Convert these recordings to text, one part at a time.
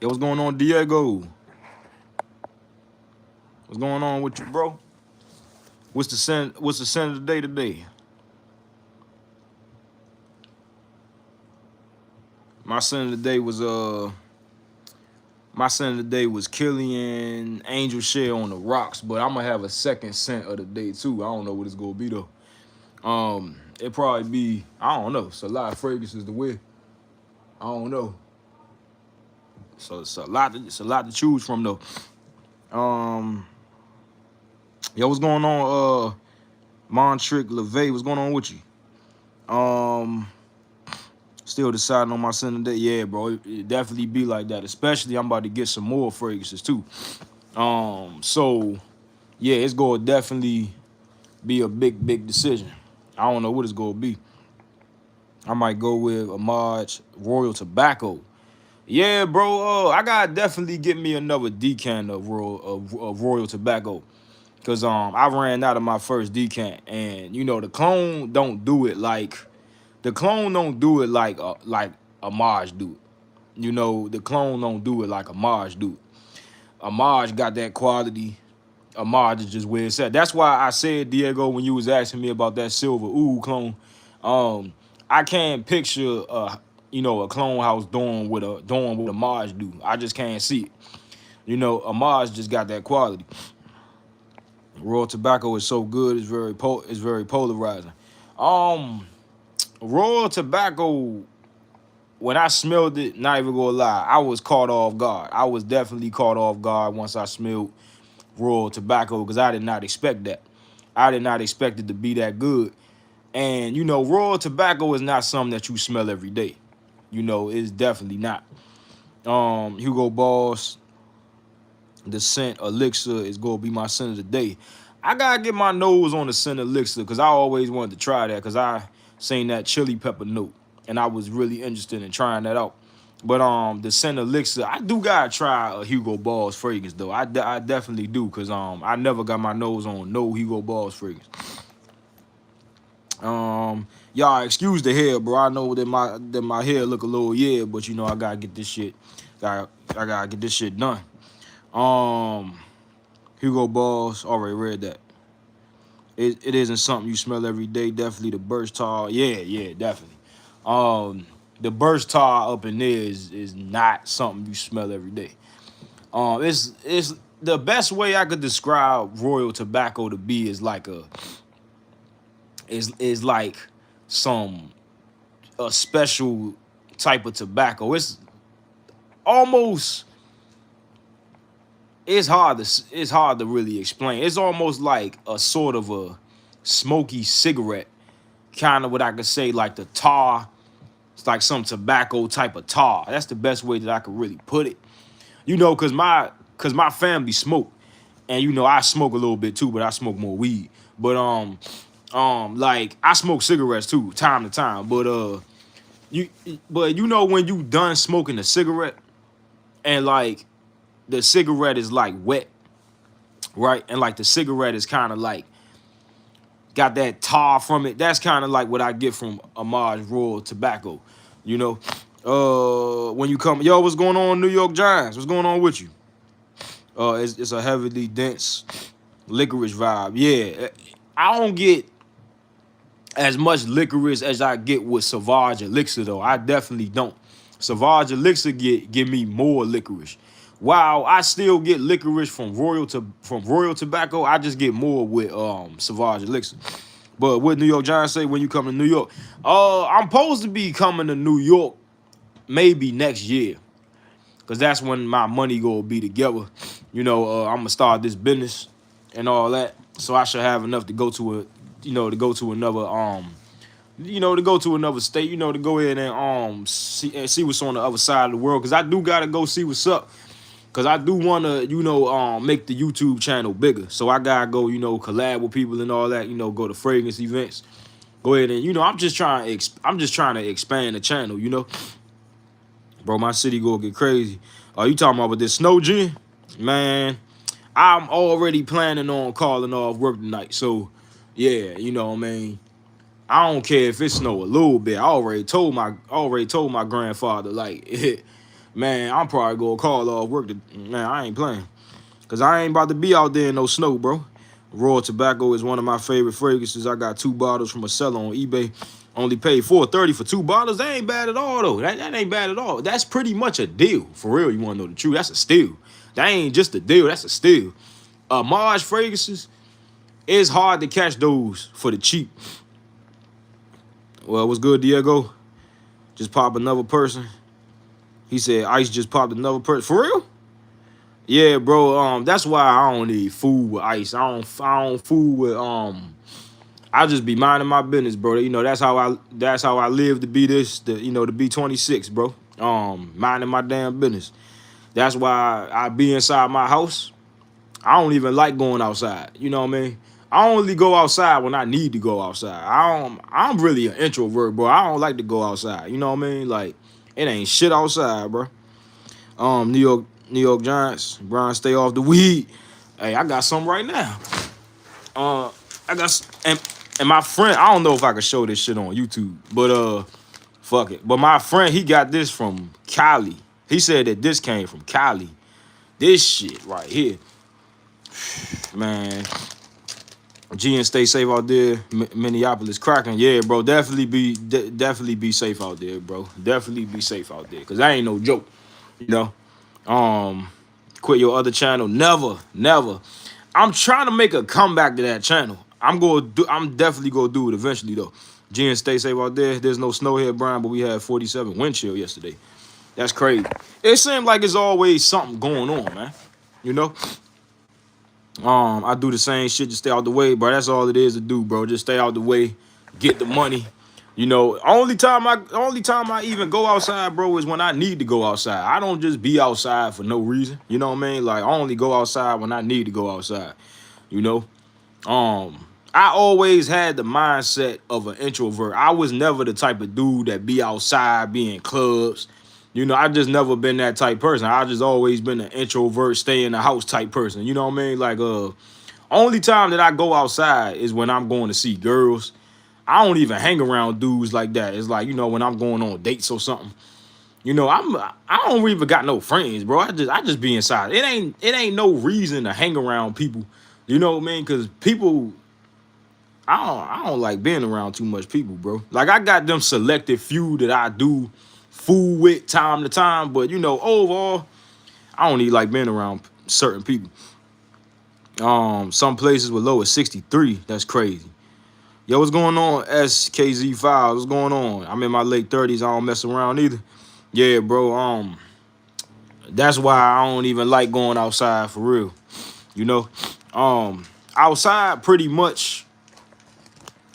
Yo, what's going on, Diego? What's going on with you, bro? What's the scent of the day today? My scent of the day was my scent of the day was Killian Angel Share on the rocks, but I'm gonna have a second scent of the day too. I don't know what it's gonna be though. It probably be, I don't know. It's a lot of fragrances to wear. I don't know. So it's a lot to choose from though. Um, yo, what's going on? Montrick LeVay, what's going on with you? Still deciding on my scent of the day. Yeah, bro, it definitely be like that. Especially I'm about to get some more fragrances too. So yeah, it's gonna definitely be a big decision. I don't know what it's gonna be. I might go with Amaj Royal Tobacco. Yeah, bro. I gotta definitely get me another decant of Royal Tobacco. Cause I ran out of my first decant, and you know the clone don't do it like Amaj do it. You know the clone don't do it like Amaj do it. Amaj got that quality. Amaj is just where it's at. That's why I said, Diego, when you was asking me about that silver ooh clone, I can't picture a clone house doing what Amaj do. I just can't see it. You know, Amaj just got that quality. Royal Tobacco is so good. It's very polarizing. Royal Tobacco, when I smelled it, not even gonna lie, I was caught off guard. I was definitely caught off guard once I smelled Royal Tobacco because I did not expect that. I did not expect it to be that good. And you know, Royal Tobacco is not something that you smell every day. You know, it's definitely not. Hugo Boss, the scent Elixir is gonna be my scent of the day. I gotta get my nose on the scent Elixir because I always wanted to try that because I seen that chili pepper note and I was really interested in trying that out. But the scent Elixir, I do gotta try a Hugo Boss fragrance though. I definitely do because I never got my nose on no Hugo Boss fragrance. Y'all excuse the hair, bro. I know that my hair look a little but you know I gotta get this shit. I gotta get this shit done. Hugo Boss, already read that. It isn't something you smell every day. Definitely the burst tar. Yeah, definitely. The burst tar up in there is not something you smell every day. It's the best way I could describe Royal Tobacco to be is like like a special type of tobacco. It's almost it's hard to really explain. It's almost like a sort of a smoky cigarette, kind of what I could say like the tar. It's like some tobacco type of tar. That's the best way that I could really put it. You know, cause my family smoke, and you know I smoke a little bit too, but I smoke more weed. But like I smoke cigarettes too, time to time. But you know when you done smoking a cigarette, and like the cigarette is like wet, right? And like the cigarette is kind of like got that tar from it. That's kind of like what I get from Amaj Royal Tobacco. You know, when you come, yo, what's going on, New York Giants? What's going on with you? It's a heavily dense licorice vibe. Yeah, I don't get as much licorice as I get with Sauvage Elixir though. I definitely don't. Sauvage Elixir give me more licorice. While I still get licorice from Royal Tobacco, I just get more with Sauvage Elixir. But what New York Giants say when you come to New York? I'm supposed to be coming to New York maybe next year, cause that's when my money gonna be together. You know, I'm gonna start this business and all that, so I should have enough to go to another state, you know, to go ahead and see what's on the other side of the world. Cause I do gotta go see what's up. Cause I do wanna, make the YouTube channel bigger. So I gotta go, collab with people and all that, go to fragrance events. Go ahead and, I'm just trying to expand the channel, Bro, my city gonna get crazy. Are you talking about with this snow, G? Man, I'm already planning on calling off work tonight. So, yeah, you know what I mean? I don't care if it snow a little bit. I already told my grandfather, like, Man, I'm probably gonna call off work. Man, I ain't playing. Cause I ain't about to be out there in no snow, bro. Royal Tobacco is one of my favorite fragrances. I got 2 bottles from a seller on eBay. Only paid $4.30 for 2 bottles. That ain't bad at all, though. That ain't bad at all. That's pretty much a deal. For real, you want to know the truth? That's a steal. That ain't just a deal. That's a steal. Marge fragrances, it's hard to catch those for the cheap. Well, what's good, Diego? Just pop another person. He said Ice just popped another person. For real? Yeah, bro. That's why I don't need food with Ice. I don't fool with I just be minding my business, bro. You know, that's how I live to be to be 26, bro. Minding my damn business. That's why I be inside my house. I don't even like going outside. You know what I mean? I only go outside when I need to go outside. I'm really an introvert, bro. I don't like to go outside. You know what I mean? Like, it ain't shit outside, bro. New York Giants. Brian, stay off the weed. Hey, I got some right now. I got and my friend, I don't know if I can show this shit on YouTube, but fuck it. But my friend, he got this from Cali. He said that this came from Cali. This shit right here, man. G and stay safe out there. Minneapolis cracking, yeah, bro. Definitely be safe out there, bro. Definitely be safe out there, cause that ain't no joke, you know. Quit your other channel, never, never. I'm trying to make a comeback to that channel. I'm definitely gonna do it eventually though. G and stay safe out there. There's no snow here, Brian, but we had 47 wind chill yesterday. That's crazy. It seems like it's always something going on, man. You know. I do the same shit, just stay out the way, bro. That's all it is to do, bro. Just stay out the way, get the money. You know, only time I even go outside, bro, is when I need to go outside. I don't just be outside for no reason. You know what I mean? Like, I only go outside when I need to go outside. You know? I always had the mindset of an introvert. I was never the type of dude that be outside, be in clubs. You know, I just never been that type person. I just always been an introvert, stay in the house type person. You know what I mean? Like, only time that I go outside is when I'm going to see girls. I don't even hang around dudes like that. It's like, you know, when I'm going on dates or something. You know, I don't even got no friends, bro. I just be inside. It ain't no reason to hang around people. You know what I mean? Because people, I don't like being around too much people, bro. Like, I got them selected few that I do fool with time to time, but you know, overall, I don't even like being around certain people. Some places with low as 63. That's crazy. Yo, what's going on? SKZ5. What's going on? I'm in my late 30s. I don't mess around either. Yeah, bro. That's why I don't even like going outside for real. You know, outside pretty much.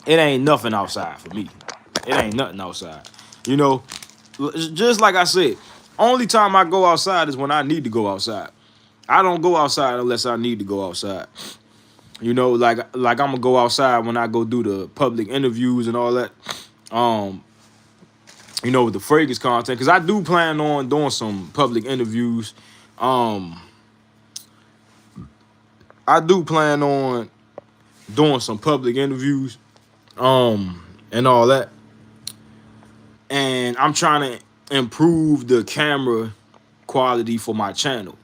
It ain't nothing outside for me. It ain't nothing outside. You know, just like I said, only time I go outside is when I need to go outside. I don't go outside unless I need to go outside. You know, like I'm gonna go outside when I go do the public interviews and all that. You know, with the fragrance content, because I do plan on doing some public interviews. I do plan on doing some public interviews, and all that. And I'm trying to improve the camera quality for my channel.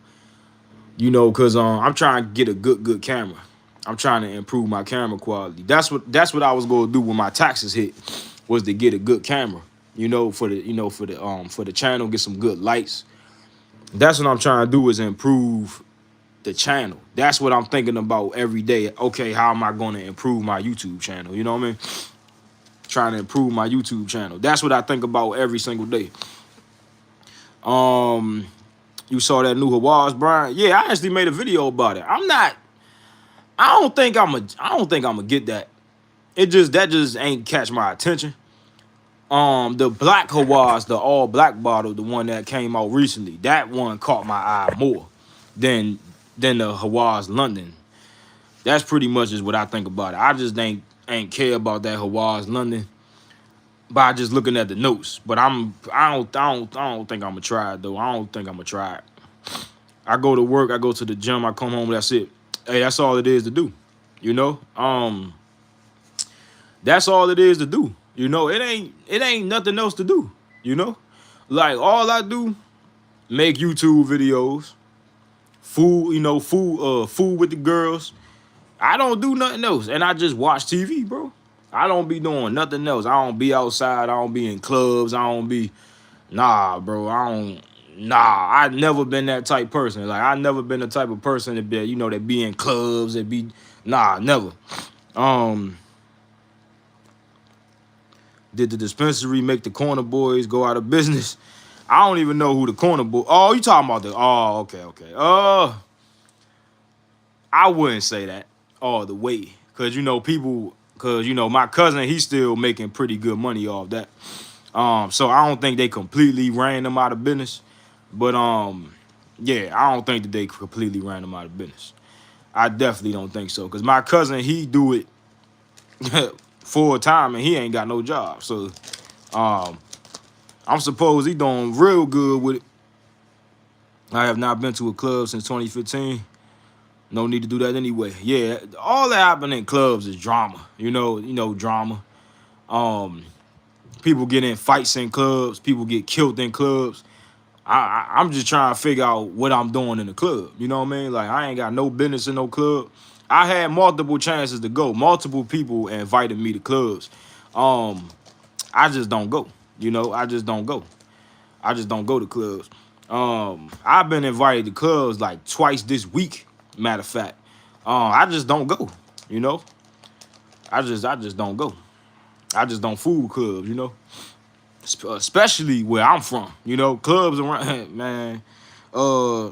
You know, because I'm trying to get a good camera. I'm trying to improve my camera quality. That's what I was gonna do when my taxes hit, was to get a good camera. You know, for the channel, get some good lights. That's what I'm trying to do, is improve the channel. That's what I'm thinking about every day. Okay, how am I going to improve my YouTube channel? You know what I mean? Trying to improve my YouTube channel. That's what I think about every single day. You saw that new Hawaz, Brian? Yeah, I actually made a video about it. I don't think I'm gonna get that. That just ain't catch my attention. The black Hawaz, the all black bottle, the one that came out recently, that one caught my eye more than the Hawaz London. That's pretty much is what I think about it. I just ain't care about that Hawaz London by just looking at the notes. But I don't think I'm gonna try it though. I don't think I'm gonna try it. I go to work, I go to the gym, I come home, that's it. Hey, that's all it is to do. You know? That's all it is to do. You know, it ain't nothing else to do. You know? Like, all I do make YouTube videos, food, food with the girls. I don't do nothing else, and I just watch TV, bro. I don't be doing nothing else. I don't be outside. I don't be in clubs. I don't be, nah, bro. I don't, nah. I never been that type person. Like I never been the type of person that be, that be in clubs, that be, nah, never. Um, did the dispensary make the corner boys go out of business? I don't even know who the corner boy. Oh, you talking about the? Oh, okay, okay. I wouldn't say that all the way, cause people, cause my cousin, he's still making pretty good money off that. So I don't think they completely ran them out of business, but yeah, I don't think that they completely ran them out of business. I definitely don't think so, cause my cousin, he do it full time and he ain't got no job, so I'm supposed he doing real good with it. I have not been to a club since 2015. No need to do that anyway. Yeah, all that happen in clubs is drama. Drama. Um, People get in fights in clubs. People get killed in clubs. I'm just trying to figure out what I'm doing in the club. You know what I mean? Like I ain't got no business in no club. I had multiple chances to go. Multiple people invited me to clubs. I just don't go. I just don't go. I just don't go to clubs. I've been invited to clubs like twice this week. Matter of fact, I just don't go. I just don't go. I just don't fool with clubs. Especially where I'm from. Clubs around, man. I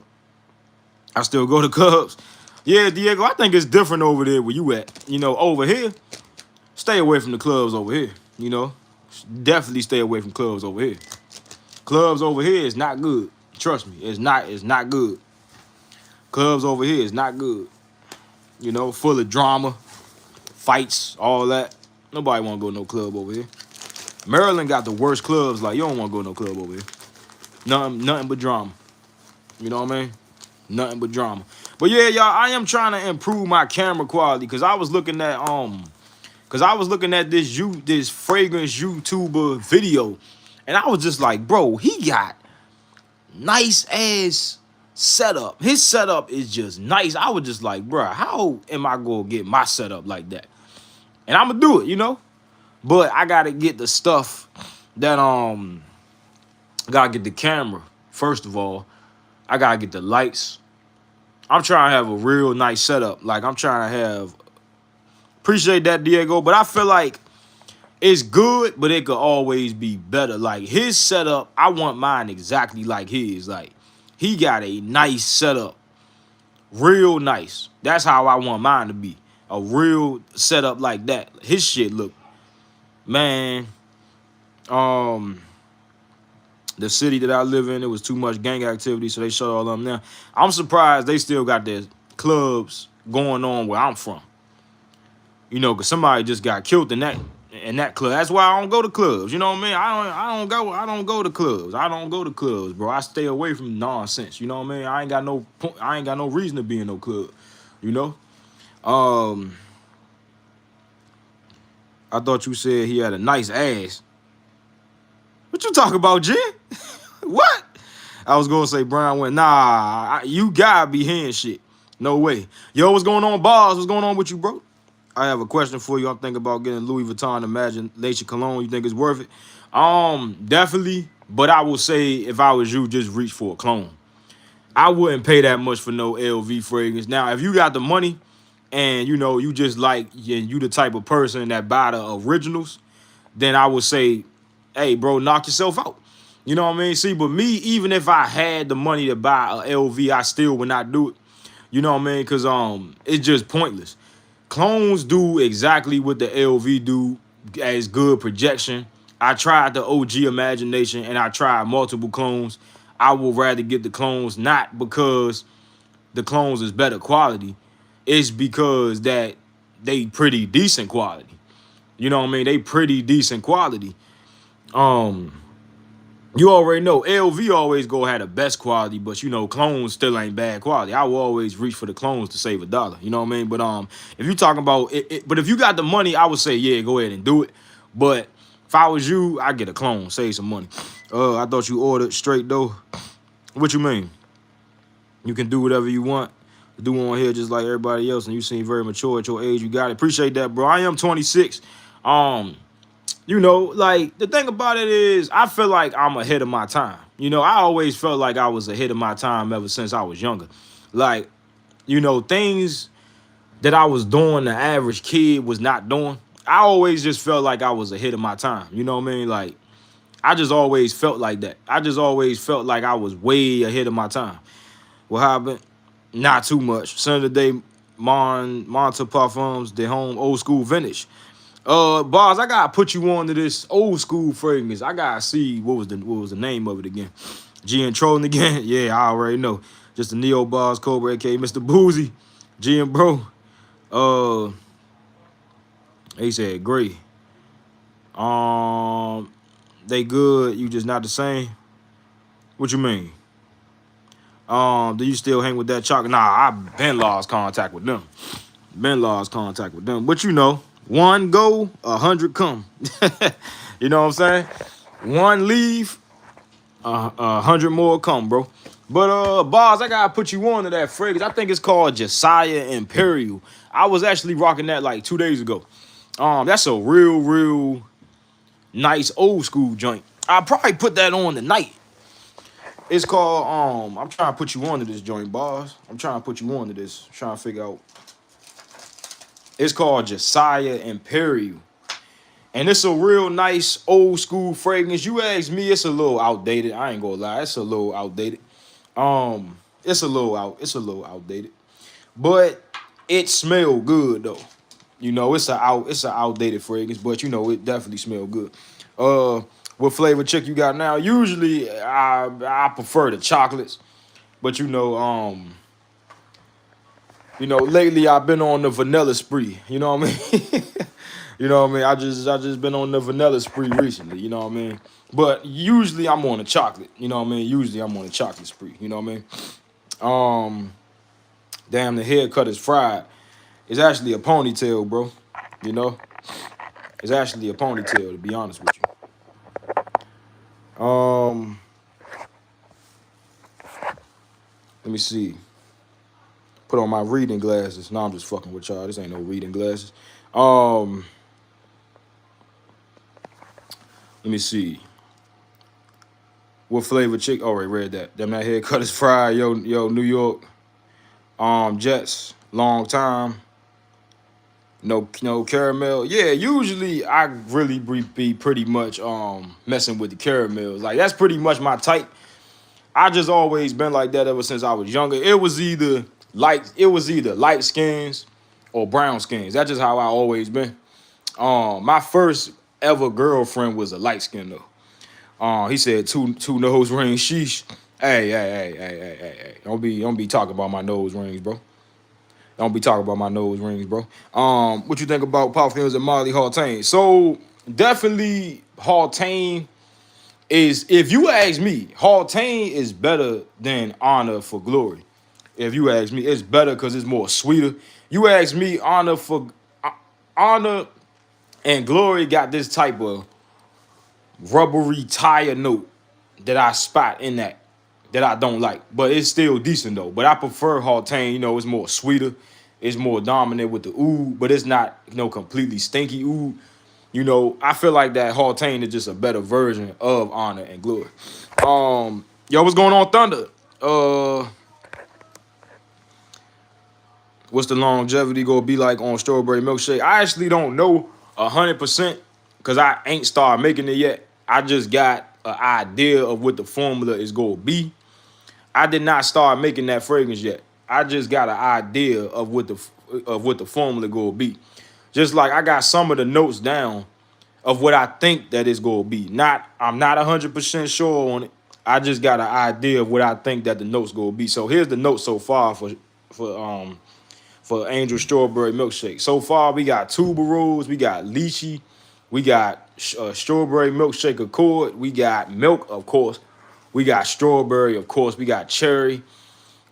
still go to clubs. Yeah, Diego, I think it's different over there where you at. Over here, stay away from the clubs over here. Definitely stay away from clubs over here. Clubs over here is not good. Trust me, it's not good. Clubs over here is not good. Full of drama, fights, all that. Nobody want to go to no club over here. Maryland got the worst clubs. Like, you don't want to go to no club over here. Nothing but drama. You know what I mean? Nothing but drama. But yeah, y'all, I am trying to improve my camera quality because I was looking at this fragrance YouTuber video, and I was just like, bro, he got nice ass setup. His setup is just nice. I was just like, bro, how am I gonna get my setup like that? And I'm gonna do it, But I gotta get the stuff that gotta get the camera. First of all, I gotta get the lights. I'm trying to have a real nice setup. Like I'm trying to have. Appreciate that, Diego. But I feel like it's good, but it could always be better. Like his setup, I want mine exactly like his. Like he got a nice setup, real nice. That's how I want mine to be. A real setup like that. His shit look, man. The city that I live in, it was too much gang activity, so they shut all of them down. I'm surprised they still got their clubs going on where I'm from. Because somebody just got killed in that club. That's why I don't go to clubs. You know what I mean? I don't go to clubs. I don't go to clubs, bro. I stay away from nonsense. You know what I mean? I ain't got no reason to be in no club. I thought you said he had a nice ass. What you talking about, Jen? What? I was gonna say Brian went, nah, you gotta be hearing shit. No way. Yo, what's going on, boss? What's going on with you, bro? I have a question for you. I'm thinking about getting Louis Vuitton Imagination Cologne. You think it's worth it? Definitely. But I will say, if I was you, just reach for a clone. I wouldn't pay that much for no LV fragrance. Now, if you got the money and, you just like, you the type of person that buy the originals, then I would say, hey, bro, knock yourself out. You know what I mean? See, but me, even if I had the money to buy a LV, I still would not do it. You know what I mean? Because it's just pointless. Clones do exactly what the LV do as good projection. I tried the OG Imagination and I tried multiple clones. I would rather get the clones, not because the clones is better quality. It's because that they pretty decent quality. You know what I mean? They pretty decent quality. You already know LV always go have the best quality, but clones still ain't bad quality. I will always reach for the clones to save $1. You know what I mean? But if you talking about it, but if you got the money, I would say yeah, go ahead and do it. But if I was you, I get a clone, save some money. I thought you ordered straight though. What you mean? You can do whatever you want to do on here just like everybody else, and you seem very mature at your age. You got it. Appreciate that, bro. I am 26. You know, like the thing about it is I feel like I'm ahead of my time. You know, I always felt like I was ahead of my time ever since I was younger. Like, you know, things that I was doing the average kid was not doing. I always just felt like I was ahead of my time. You know what I mean? Like, I just always felt like that. I just always felt like I was way ahead of my time. What happened? Not too much. Son of the day, Monta Parfums, the home old school vintage. Boss, I gotta put you on to this old school fragrance. I gotta see what was the name of it again. G and trolling again. Yeah, I already know. Just the Neo Boss Cobra, aka Mr. Boozy. G and bro. He said great. They good. You just not the same. What you mean? Do you still hang with that chocolate? Nah, I been lost contact with them. Been lost contact with them. But you know, one go, 100 come. You know what I'm saying? One leave, 100 more come, bro. But Boz, I gotta put you on to that fragrance. I think it's called Josiah Imperial. I was actually rocking that like 2 days ago. That's a real nice old school joint. I'll probably put that on tonight. It's called I'm trying to put you on to this joint, Boz. I'm trying to put you on to this. I'm trying to figure out. It's called Josiah Imperial. And it's a real nice old school fragrance. You ask me, it's a little outdated. I ain't gonna lie, it's a little outdated. It's a little outdated. But it smell good though. You know, it's an outdated fragrance, but you know, it definitely smell good. What flavor chick you got now? Usually I prefer the chocolates, but lately I've been on the vanilla spree. You know what I mean? You know what I mean? I just been on the vanilla spree recently. You know what I mean? But usually I'm on the chocolate. You know what I mean? Usually I'm on the chocolate spree. You know what I mean? Damn, the haircut is fried. It's actually a ponytail, bro. You know? It's actually a ponytail, to be honest with you. Let me see. Put on my reading glasses. No, I'm just fucking with y'all. This ain't no reading glasses. Let me see. What flavor chick? Already read that. Damn, that haircut is fried. Yo, New York. Jets. Long time. No caramel. Yeah, usually I really be pretty much messing with the caramels. Like that's pretty much my type. I just always been like that ever since I was younger. It was either light skins or brown skins. That's just how I always been. My first ever girlfriend was a light skin though. He said two nose rings. Sheesh. Hey. Don't be talking about my nose rings, bro. Don't be talking about my nose rings, bro. What you think about Parfums and Molly Haltain? So definitely Haltain is, if you ask me, Haltain is better than Honor for Glory. If you ask me, it's better because it's more sweeter. You ask me, Honor and Glory got this type of rubbery tire note that I spot in that I don't like, but it's still decent though. But I prefer Haltain. You know, it's more sweeter, it's more dominant with the oud, but it's not completely stinky oud. You know, I feel like that Haltain is just a better version of Honor and Glory. Yo, what's going on, Thunder? What's the longevity gonna be like on strawberry milkshake? I actually don't know 100% because I ain't started making it yet. I just got an idea of what the formula is gonna be. I did not start making that fragrance yet. I just got an idea of what the formula gonna be. Just like I got some of the notes down of what I think that it's gonna be. I'm not 100% sure on it. I just got an idea of what I think that the notes gonna be. So here's the notes so far for Angel Strawberry Milkshake. So far we got tuberose, we got lychee, we got strawberry milkshake accord, we got milk, of course. We got strawberry, of course. We got cherry.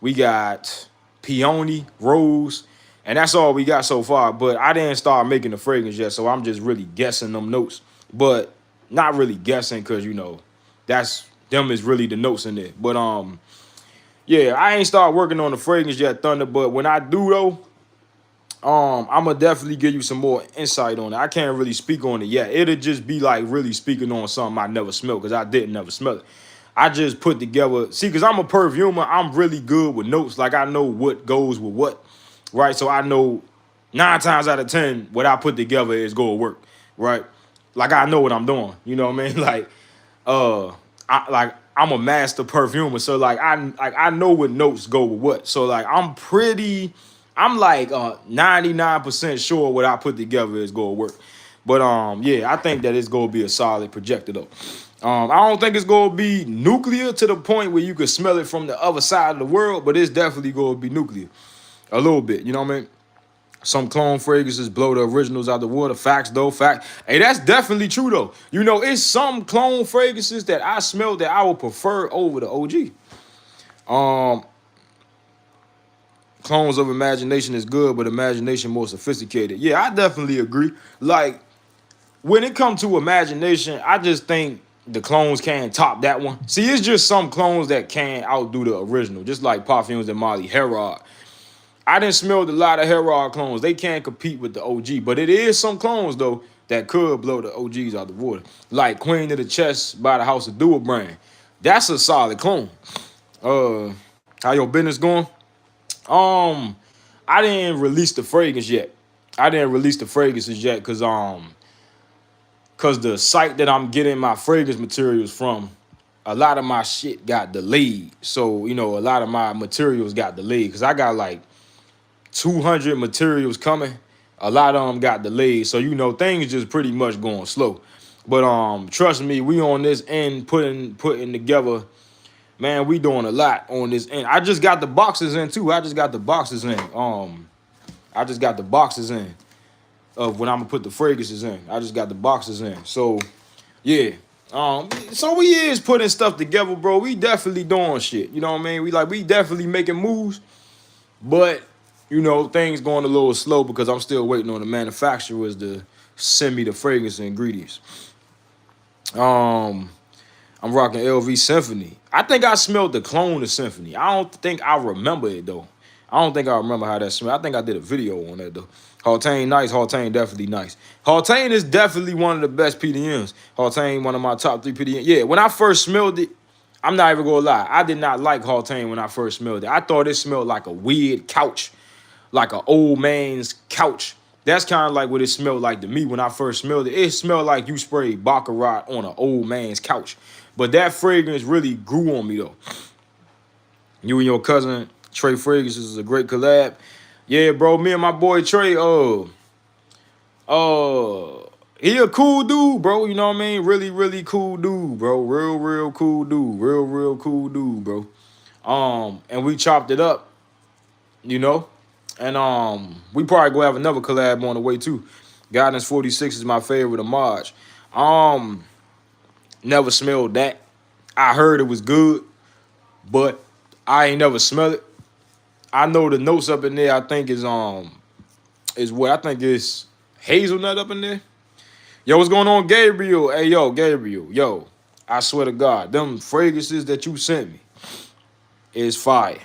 We got peony, rose. And that's all we got so far. But I didn't start making the fragrance yet, so I'm just really guessing them notes. But not really guessing because, that's Them is really the notes in there. But yeah, I ain't started working on the fragrance yet, Thunder. But when I do though, I'm gonna definitely give you some more insight on it. I can't really speak on it yet. It'll just be like really speaking on something I never smelled because I didn't never smell it. I just put together, see, because I'm a perfumer, I'm really good with notes. Like I know what goes with what, right? So I know 9 times out of 10, what I put together is going to work, right? Like I know what I'm doing. You know what I mean? Uh, I'm a master perfumer, so I know what notes go with what. So like I'm like 99% sure what I put together is gonna work. But yeah, I think that it's gonna be a solid projector though. I don't think it's gonna be nuclear to the point where you can smell it from the other side of the world, but it's definitely gonna be nuclear a little bit. You know what I mean? Some clone fragrances blow the originals out the water. Facts though, fact. Hey, that's definitely true though. You know, it's some clone fragrances that I smell that I would prefer over the OG. Um, Clones of Imagination is good, but Imagination more sophisticated. Yeah, I definitely agree. Like when it comes to Imagination, I just think the clones can't top that one. See, it's just some clones that can outdo the original, just like Parfums and Molly Herod. I didn't smell a lot of Herod clones. They can't compete with the OG, but it is some clones though that could blow the OGs out the water. Like Queen of the Chest by the House of Dua brand. That's a solid clone. How your business going? Um, I didn't release the fragrance yet. I didn't release the fragrances yet cause the site that I'm getting my fragrance materials from, a lot of my shit got delayed. So, you know, a lot of my materials got delayed. Cause I got like 200 materials coming. A lot of them got delayed. So, you know, things just pretty much going slow. But trust me, we on this end putting together. Man, we doing a lot on this end. I just got the boxes in too. I just got the boxes in. I just got the boxes in of when I'm gonna put the fragrances in. I just got the boxes in. So yeah. So we is putting stuff together, bro. We definitely doing shit. You know what I mean? We definitely making moves, but you know, things going a little slow because I'm still waiting on the manufacturers to send me the fragrance and ingredients. Um I'm rocking LV Symphony. I think I smelled the clone of Symphony. I don't think I remember it though. I don't think I remember how that smelled. I think I did a video on that though. Hautane nice. Hautane definitely nice. Hautane is definitely one of the best PDMs. Hautane, one of my top 3 PDMs. Yeah, when I first smelled it, I'm not even gonna lie. I did not like Hautane when I first smelled it. I thought it smelled like a weird couch, like an old man's couch. That's kind of like what it smelled like to me when I first smelled it. It smelled like you sprayed Baccarat on an old man's couch. But that fragrance really grew on me though. You and your cousin Trey Fragrances is a great collab. Yeah, bro. Me and my boy Trey. He a cool dude, bro. You know what I mean? Really, really cool dude, bro. Real cool dude. Real cool dude, bro. And we chopped it up, you know. And we probably gonna have another collab on the way too. Guidance 46 is my favorite of March. Never smelled that. I heard it was good, but I ain't never smelled it. I know the notes up in there. I think is what I think is hazelnut up in there. Yo, what's going on, Gabriel? Hey, yo, Gabriel. Yo, I swear to God, them fragrances that you sent me is fire.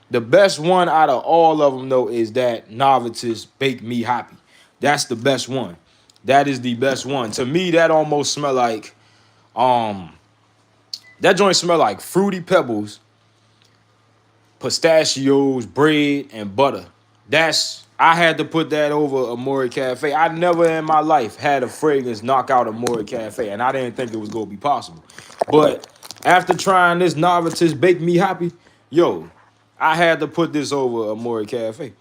The best one out of all of them, though, is that Novices Bake Me Happy. That's the best one. That is the best one. To me, that almost smell like, that joint smell like Fruity Pebbles, pistachios, bread, and butter. I had to put that over Amore Cafe. I never in my life had a fragrance knock out Amore Cafe, and I didn't think it was going to be possible. But after trying this Novices Bake Me Happy, yo, I had to put this over Amore Cafe.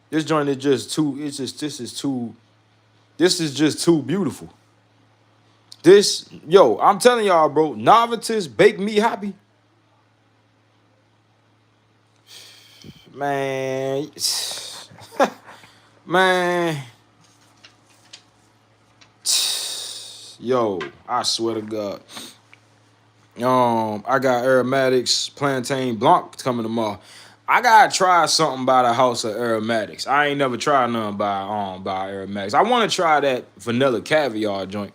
This joint is just too, this is just too beautiful. I'm telling y'all, bro, Novices Bake Me Happy. Man, man, yo, I swear to God. I got Aromatics Plantain Blanc coming tomorrow. I gotta try something by the House of Aromatics. I ain't never tried none by Aromatics. I want to try that vanilla caviar joint.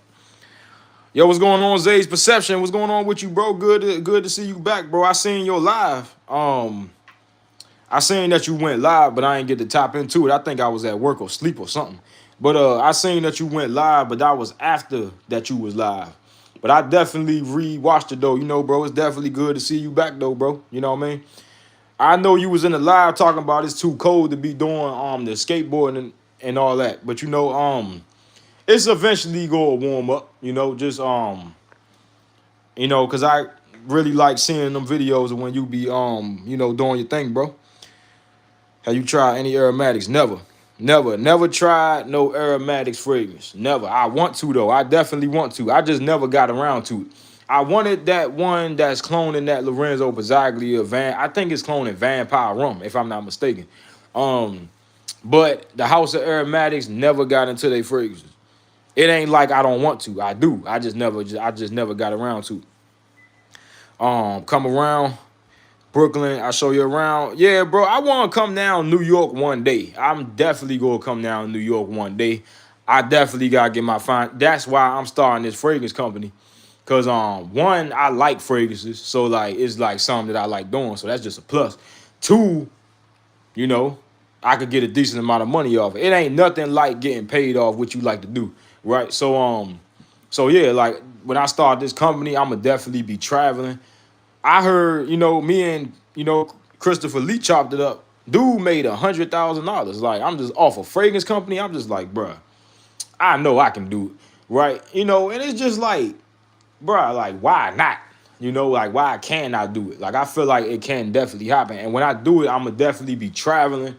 Yo, what's going on, Zay's Perception? What's going on with you, bro? Good to see you back, bro. I seen your live. I seen that you went live, but I ain't get to tap into it. I think I was at work or sleep or something. But I seen that you went live, but that was after that you was live. But I definitely re-watched it though. You know, bro, it's definitely good to see you back though, bro. You know what I mean? I know you was in the live talking about it's too cold to be doing the skateboarding and all that. But you know, it's eventually gonna warm up, you know, just you know, cause I really like seeing them videos of when you be you know, doing your thing, bro. Have you tried any aromatics? Never. Never tried no aromatics fragrance. Never. I want to though. I definitely want to. I just never got around to it. I wanted that one that's cloning that Lorenzo Bazzaglia Van. I think it's cloning Vampire Rum, if I'm not mistaken. But the House of Aromatics never got into their fragrances. It ain't like I don't want to. I do. I just never got around to it. Come around. Brooklyn, I show you around. Yeah, bro, I want to come down New York one day. I'm definitely going to come down New York one day. I definitely got to get my fine. That's why I'm starting this fragrance company. Because, one, I like fragrances. So, like, it's like something that I like doing. So, that's just a plus. Two, you know, I could get a decent amount of money off it. It ain't nothing like getting paid off what you like to do, right? So yeah, like, when I start this company, I'm going to definitely be traveling. I heard, you know, me and, you know, Christopher Lee chopped it up. Dude made $100,000. Like, I'm just off a fragrance company. I'm just like, bruh, I know I can do it, right? You know, and it's just like, bruh, like, why not? You know, like, why can't I do it? Like, I feel like it can definitely happen. And when I do it, I'm going to definitely be traveling,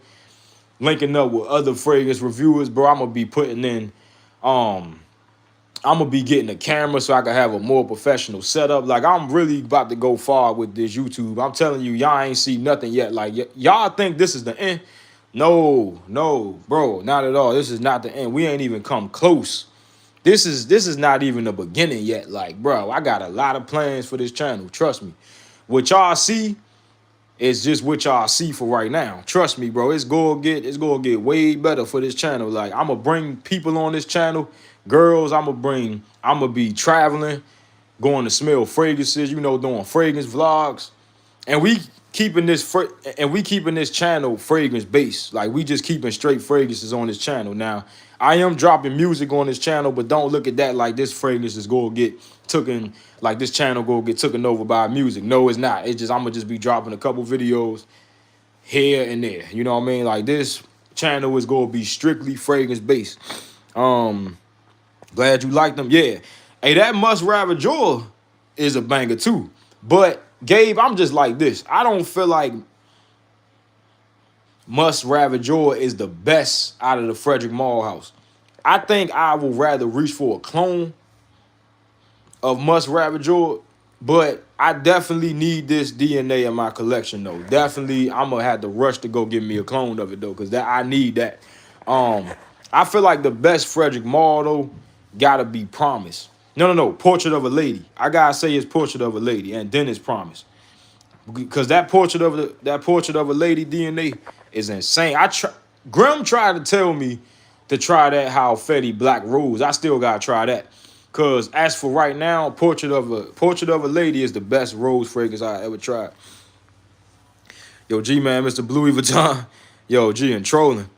linking up with other fragrance reviewers, bro. I'm going to be putting in, I'm going to be getting a camera so I can have a more professional setup. Like, I'm really about to go far with this YouTube. I'm telling you, y'all ain't see nothing yet. Like, y'all think this is the end? No, bro, not at all. This is not the end. We ain't even come close. This is not even the beginning yet. Like, bro, I got a lot of plans for this channel. Trust me. What y'all see is just what y'all see for right now. Trust me, bro. It's gonna get way better for this channel. Like, I'm gonna bring people on this channel, girls. I'm gonna be traveling, going to smell fragrances, you know, doing fragrance vlogs. And we keeping this channel fragrance based. Like, we just keeping straight fragrances on this channel. Now, I am dropping music on this channel, but don't look at that like this fragrance is gonna get taken, like this channel gonna get taken over by music. No, it's not. It's just I'm gonna just be dropping a couple videos here and there. You know what I mean? Like, this channel is gonna be strictly fragrance based. Glad you like them. Yeah. Hey, that Must Ravageur is a banger too. But Gabe, I'm just like this. I don't feel like Must Ravageur is the best out of the Frederick Mall house. I think I would rather reach for a clone of Must Ravageur, but I definitely need this DNA in my collection though. Definitely, I'm gonna have to rush to go get me a clone of it though, because I need that. I feel like the best Frederick Mall though gotta be Promise. No, Portrait of a Lady. I gotta say it's Portrait of a Lady, and then it's Promise. Because that Portrait of a Lady DNA is insane. Grim tried to tell me to try that How Fetty Black Rose. I still gotta try that. Cause as for right now, Portrait of a Lady is the best rose fragrance I ever tried. Yo, G man, Mr. Bluey Vuitton. Yo, G and trolling.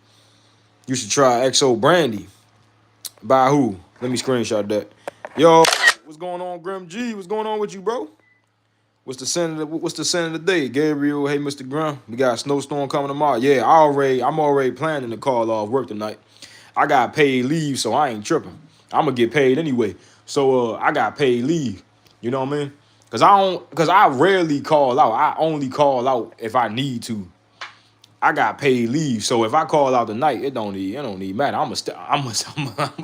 You should try XO Brandy. By who? Let me screenshot that. Yo, what's going on, Grim G? What's going on with you, bro? What's the scent of the day? Gabriel, hey, Mr. Grim. We got a snowstorm coming tomorrow. Yeah, I'm already planning to call off work tonight. I got paid leave, so I ain't tripping. I'm gonna get paid anyway. So I got paid leave. You know what I mean? Cause I rarely call out. I only call out if I need to. I got paid leave, so if I call out tonight, it don't need matter. I'ma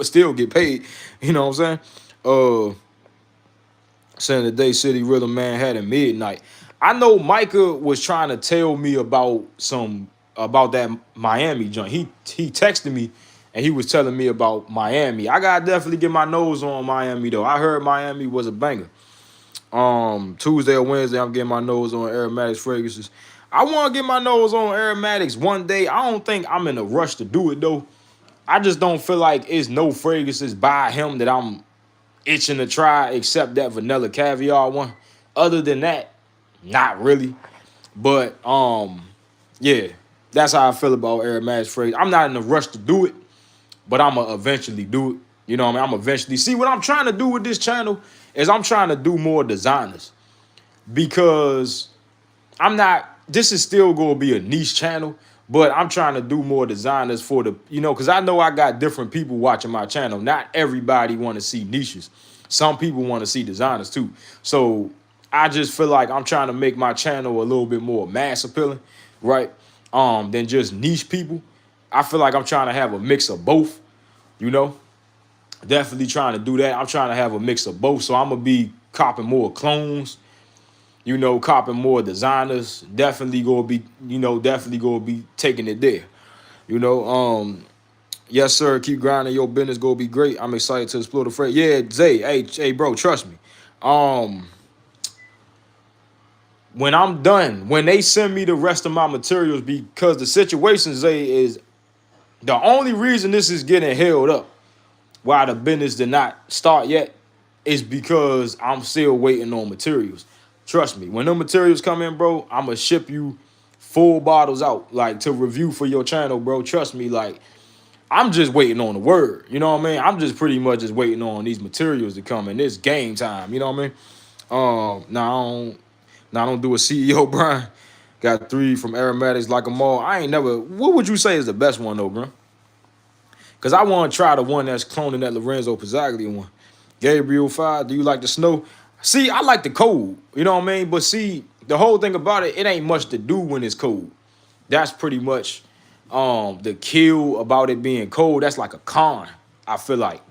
still get paid. You know what I'm saying? Saying the Day City Rhythm Manhattan Midnight. I know Micah was trying to tell me about that Miami joint. He texted me and he was telling me about Miami. I gotta definitely get my nose on Miami though. I heard Miami was a banger. Tuesday or Wednesday, I'm getting my nose on aromatics fragrances. I want to get my nose on aromatics one day. I don't think I'm in a rush to do it though. I just don't feel like it's no fragrances by him that I'm itching to try except that vanilla caviar one. Other than that, not really. But yeah, that's how I feel about aromatic fragrance. I'm not in a rush to do it, but I'ma eventually do it. You know what I mean? I'm eventually see what I'm trying to do with this channel is I'm trying to do more designers because I'm not. This is still gonna be a niche channel, but I'm trying to do more designers for the because I know I got different people watching my channel. Not everybody want to see niches. Some people want to see designers too. So I just feel like I'm trying to make my channel a little bit more mass appealing, right? Than just niche people. I feel like I'm trying to have a mix of both, you know. Definitely trying to do that. I'm trying to have a mix of both. So I'm gonna be copping more clones, copping more designers. Definitely gonna be taking it there. You know, yes, sir. Keep grinding. Your business gonna be great. I'm excited to explore the freight. Yeah, Zay. Hey, bro, trust me. Um, when I'm done, when they send me the rest of my materials, because the situation, Zay, is the only reason this is getting held up why the business did not start yet is because I'm still waiting on materials. Trust me, when the materials come in, bro, I'ma ship you full bottles out, like to review for your channel, bro. Trust me, like I'm just waiting on the word. You know what I mean? I'm just pretty much just waiting on these materials to come in. It's game time. You know what I mean? Now I don't do a CEO, Brian. Got 3 from Aromatics like them all. I ain't never. What would you say is the best one though, bro? Because I want to try the one that's cloning that Lorenzo Pizzaglia one. Gabriel 5, do you like the snow? See, I like the cold. You know what I mean? But see, the whole thing about it, it ain't much to do when it's cold. That's pretty much the kill about it being cold. That's like a con, I feel like,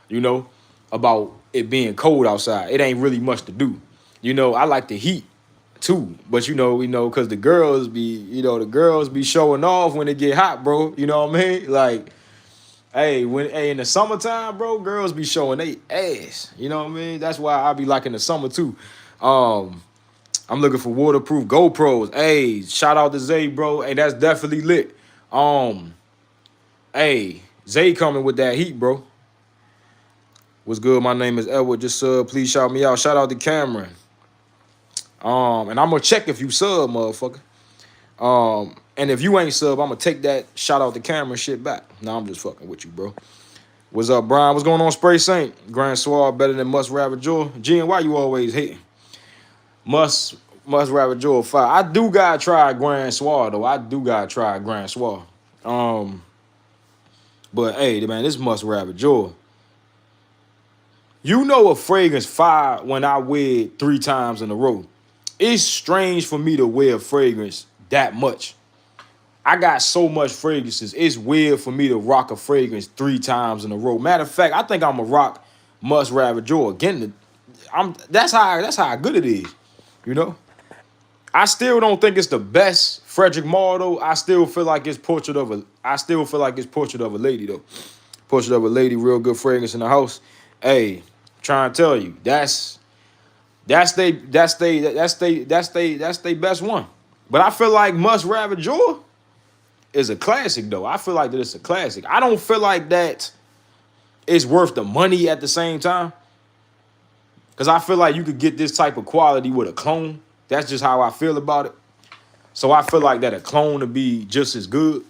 you know, about it being cold outside. It ain't really much to do. I like the heat too. But because the girls be showing off when it get hot, bro. You know what I mean? Like, hey, in the summertime, bro, girls be showing they ass. You know what I mean? That's why I be liking the summer too. I'm looking for waterproof GoPros. Hey, shout out to Zay, bro. Hey, that's definitely lit. Hey, Zay coming with that heat, bro. What's good? My name is Edward. Just please shout me out. Shout out to Cameron. And I'm gonna check if you sub, motherfucker. And if you ain't sub, I'm gonna take that shout out to Cameron shit back. Nah, I'm just fucking with you, bro. What's up, Brian? What's going on, Spray Saint? Grand Swab better than Must Ravager. Gene, why you always hating? Must Ravager 5. I do gotta try Grand Swab though. I do gotta try Grand Swab. But hey, man, this Must Ravager. You know a fragrance fire when I wear it 3 times in a row. It's strange for me to wear a fragrance that much. I got so much fragrances. It's weird for me to rock a fragrance 3 times in a row. Matter of fact, I think I'm gonna rock Must Ravager again. That's how good it is. You know, I still don't think it's the best Frederic Malle though. I still feel like it's Portrait of a Lady though. Portrait of a Lady, real good fragrance in the house. Hey, trying to tell you, that's they best one. But I feel like Must Ravager is a classic though. I feel like that it's a classic. I don't feel like that it's worth the money at the same time. Because I feel like you could get this type of quality with a clone. That's just how I feel about it. So I feel like that a clone would be just as good.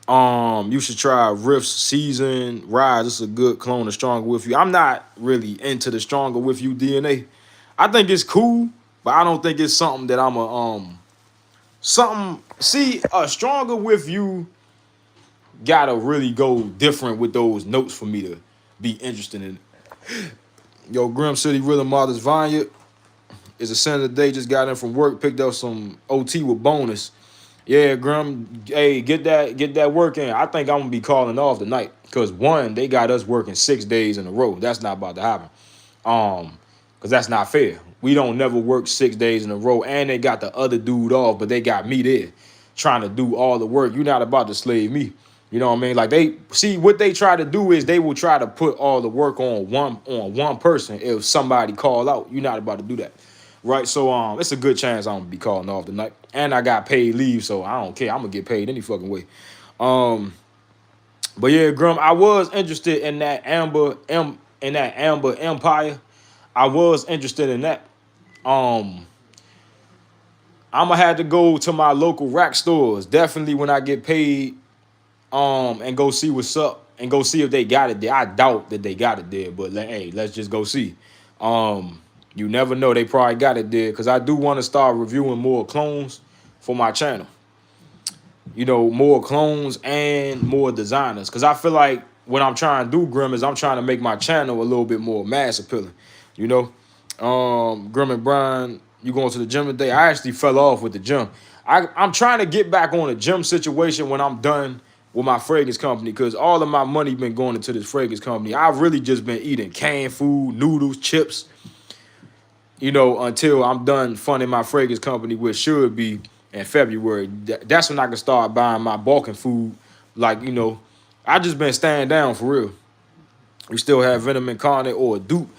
You should try Riff's Season Rise. This is a good clone of Stronger With You. I'm not really into the Stronger With You DNA. I think it's cool, but I don't think it's something that I'm a Stronger With You gotta really go different with those notes for me to be interested in it. Yo, Grim City Rhythm Mothers Vanya is a center today. Just got in from work, picked up some OT with bonus. Yeah, Grim, hey, get that work in. I think I'm gonna be calling off tonight. Cause one, they got us working 6 days in a row. That's not about to happen. Cause that's not fair. We don't never work 6 days in a row. And they got the other dude off, but they got me there trying to do all the work. You're not about to slave me. You know what I mean? Like what they try to do is they will try to put all the work on one person if somebody call out. You're not about to do that. Right? So it's a good chance I'm gonna be calling off tonight. And I got paid leave, so I don't care. I'm gonna get paid any fucking way. But yeah, Grum, I was interested in that Amber in that Amber Empire. I was interested in that. Um, I'ma have to go to my local rack stores definitely when I get paid. And go see what's up and go see if they got it there. I doubt that they got it there, but hey, let's just go see. You never know, they probably got it there because I do want to start reviewing more clones for my channel. You know, more clones and more designers because I feel like what I'm trying to do, Grim, is I'm trying to make my channel a little bit more mass appealing. You know, Grim and Brian, you going to the gym today? I actually fell off with the gym. I'm trying to get back on a gym situation when I'm done with my fragrance company because all of my money been going into this fragrance company. I've really just been eating canned food, noodles, chips, you know, until I'm done funding my fragrance company, which should be in February. That's when I can start buying my bulking food. Like, you know, I just been staying down for real. We still have Venom Incarnate or Dupe.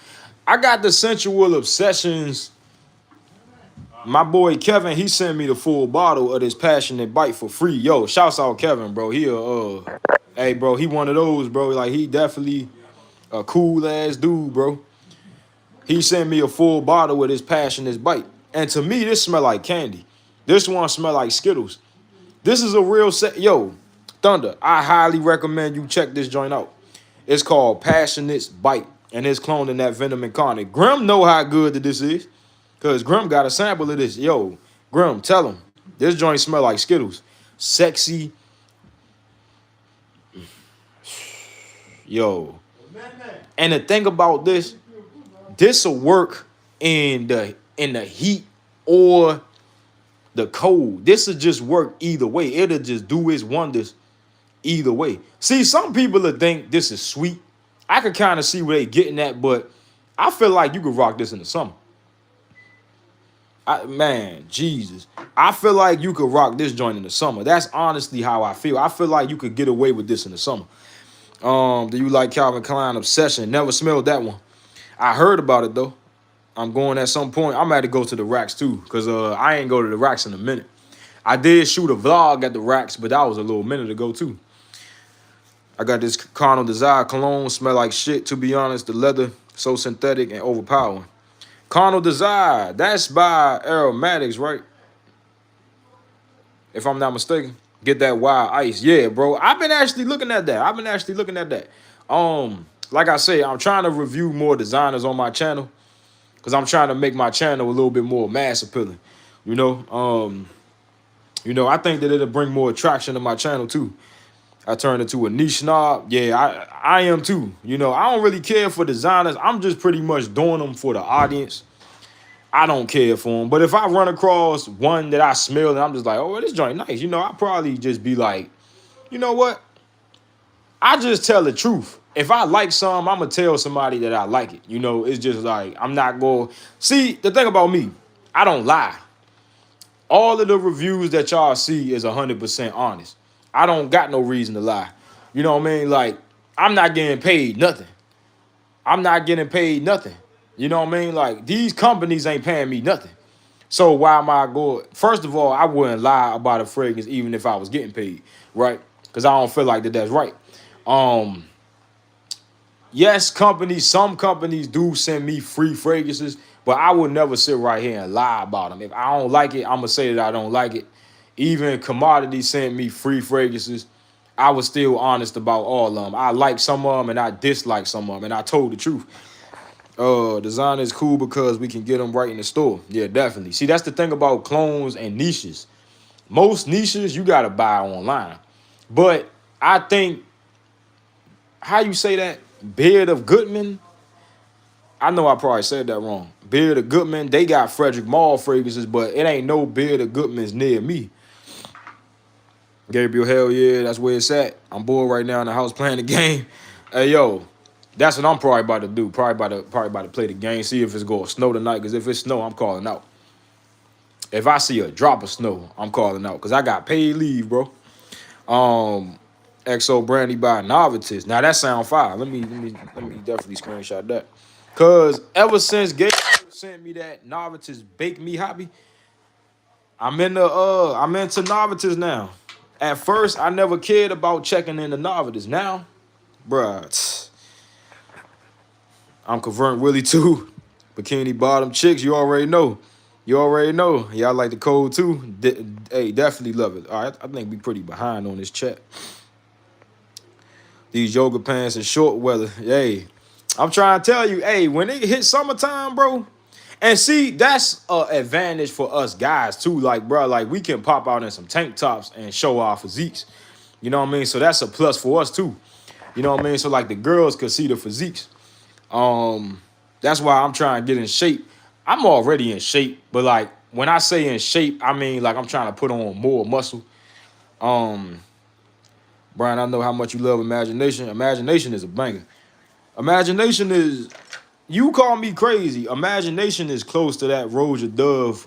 I got the Sensual Obsessions. My boy Kevin, he sent me the full bottle of this Passionate Bite for free. Yo, shouts out Kevin, bro. Hey, bro, he one of those, bro. Like, he definitely a cool ass dude, bro. He sent me a full bottle with his Passionate Bite. And to me, this smell like candy. This one smell like Skittles. This is a real set. Yo, Thunder, I highly recommend you check this joint out. It's called Passionate Bite. And it's cloned in that Venom Incarnate. Grim know how good that this is. Because Grim got a sample of this. Yo, Grim, tell him. This joint smell like Skittles. Sexy. Yo. And the thing about this will work in the heat or the cold. This will just work either way. It'll just do its wonders either way. See, some people will think this is sweet. I could kind of see where they getting at, but I feel like you could rock this in the summer. Man, Jesus. I feel like you could rock this joint in the summer. That's honestly how I feel. I feel like you could get away with this in the summer. Do you like Calvin Klein Obsession? Never smelled that one. I heard about it though. I'm going at some point. I'm about to go to the racks too, because I ain't go to the racks in a minute. I did shoot a vlog at the racks, but that was a little minute ago too. I got this Carnal Desire cologne, smell like shit, to be honest. The leather, so synthetic and overpowering. Carnal Desire, that's by Aromatics, right? If I'm not mistaken. Get that Wild Ice. Yeah, bro. I've been actually looking at that. Like I say, I'm trying to review more designers on my channel because I'm trying to make my channel a little bit more mass appealing. You know, I think that it'll bring more attraction to my channel too. I turned into a niche snob. Yeah, I am too. You know, I don't really care for designers. I'm just pretty much doing them for the audience. I don't care for them. But if I run across one that I smell and I'm just like, oh, well, this joint nice, you know, I'll probably just be like, you know what? I just tell the truth. If I like something, I'm going to tell somebody that I like it. You know, it's just like, I'm not going. See, the thing about me, I don't lie. All of the reviews that y'all see is 100% honest. I don't got no reason to lie. You know what I mean? Like, I'm not getting paid nothing. I'm not getting paid nothing. You know what I mean? Like, these companies ain't paying me nothing. So why am I going? First of all, I wouldn't lie about a fragrance even if I was getting paid, right? Because I don't feel like that's right. Yes, some companies do send me free fragrances, but I would never sit right here and lie about them. If I don't like it, I'm going to say that I don't like it. Even Commodity sent me free fragrances. I was still honest about all of them. I like some of them and I dislike some of them, and I told the truth. Design is cool because we can get them right in the store. Yeah, definitely. See, that's the thing about clones and niches. Most niches you got to buy online. But I think, how you say that? Beard of Goodman? I know I probably said that wrong. Beard of Goodman, they got Frederick Mall fragrances, but it ain't no Beard of Goodman's near me. Gabriel, hell yeah, that's where it's at. I'm bored right now in the house playing the game. Hey, yo, that's what I'm probably about to do. Probably about to play the game, see if it's going to snow tonight, because if it's snow, I'm calling out. If I see a drop of snow, I'm calling out, because I got paid leave, bro. XO Brandy by Novitus. Now that sound fire. Let me definitely screenshot that. Cause ever since Gabe sent me that Novitus Bake Me hobby, I'm into Novitus now. At first, I never cared about checking into Novitus. Now, bruh, I'm converting Willie too. Bikini bottom chicks, you already know. You already know. Y'all like the code too? Hey, definitely love it. All right, I think we pretty behind on this chat. These yoga pants and short weather. Hey, I'm trying to tell you, hey, when it hit summertime, bro, and see, that's an advantage for us guys too. Like, bro, like we can pop out in some tank tops and show our physiques. You know what I mean? So that's a plus for us too. You know what I mean? So like the girls could see the physiques. That's why I'm trying to get in shape. I'm already in shape, but like when I say in shape, I mean like I'm trying to put on more muscle. Um, Brian, I know how much you love imagination. Imagination is a banger. Imagination is, you call me crazy. Imagination is close to that Roger Dove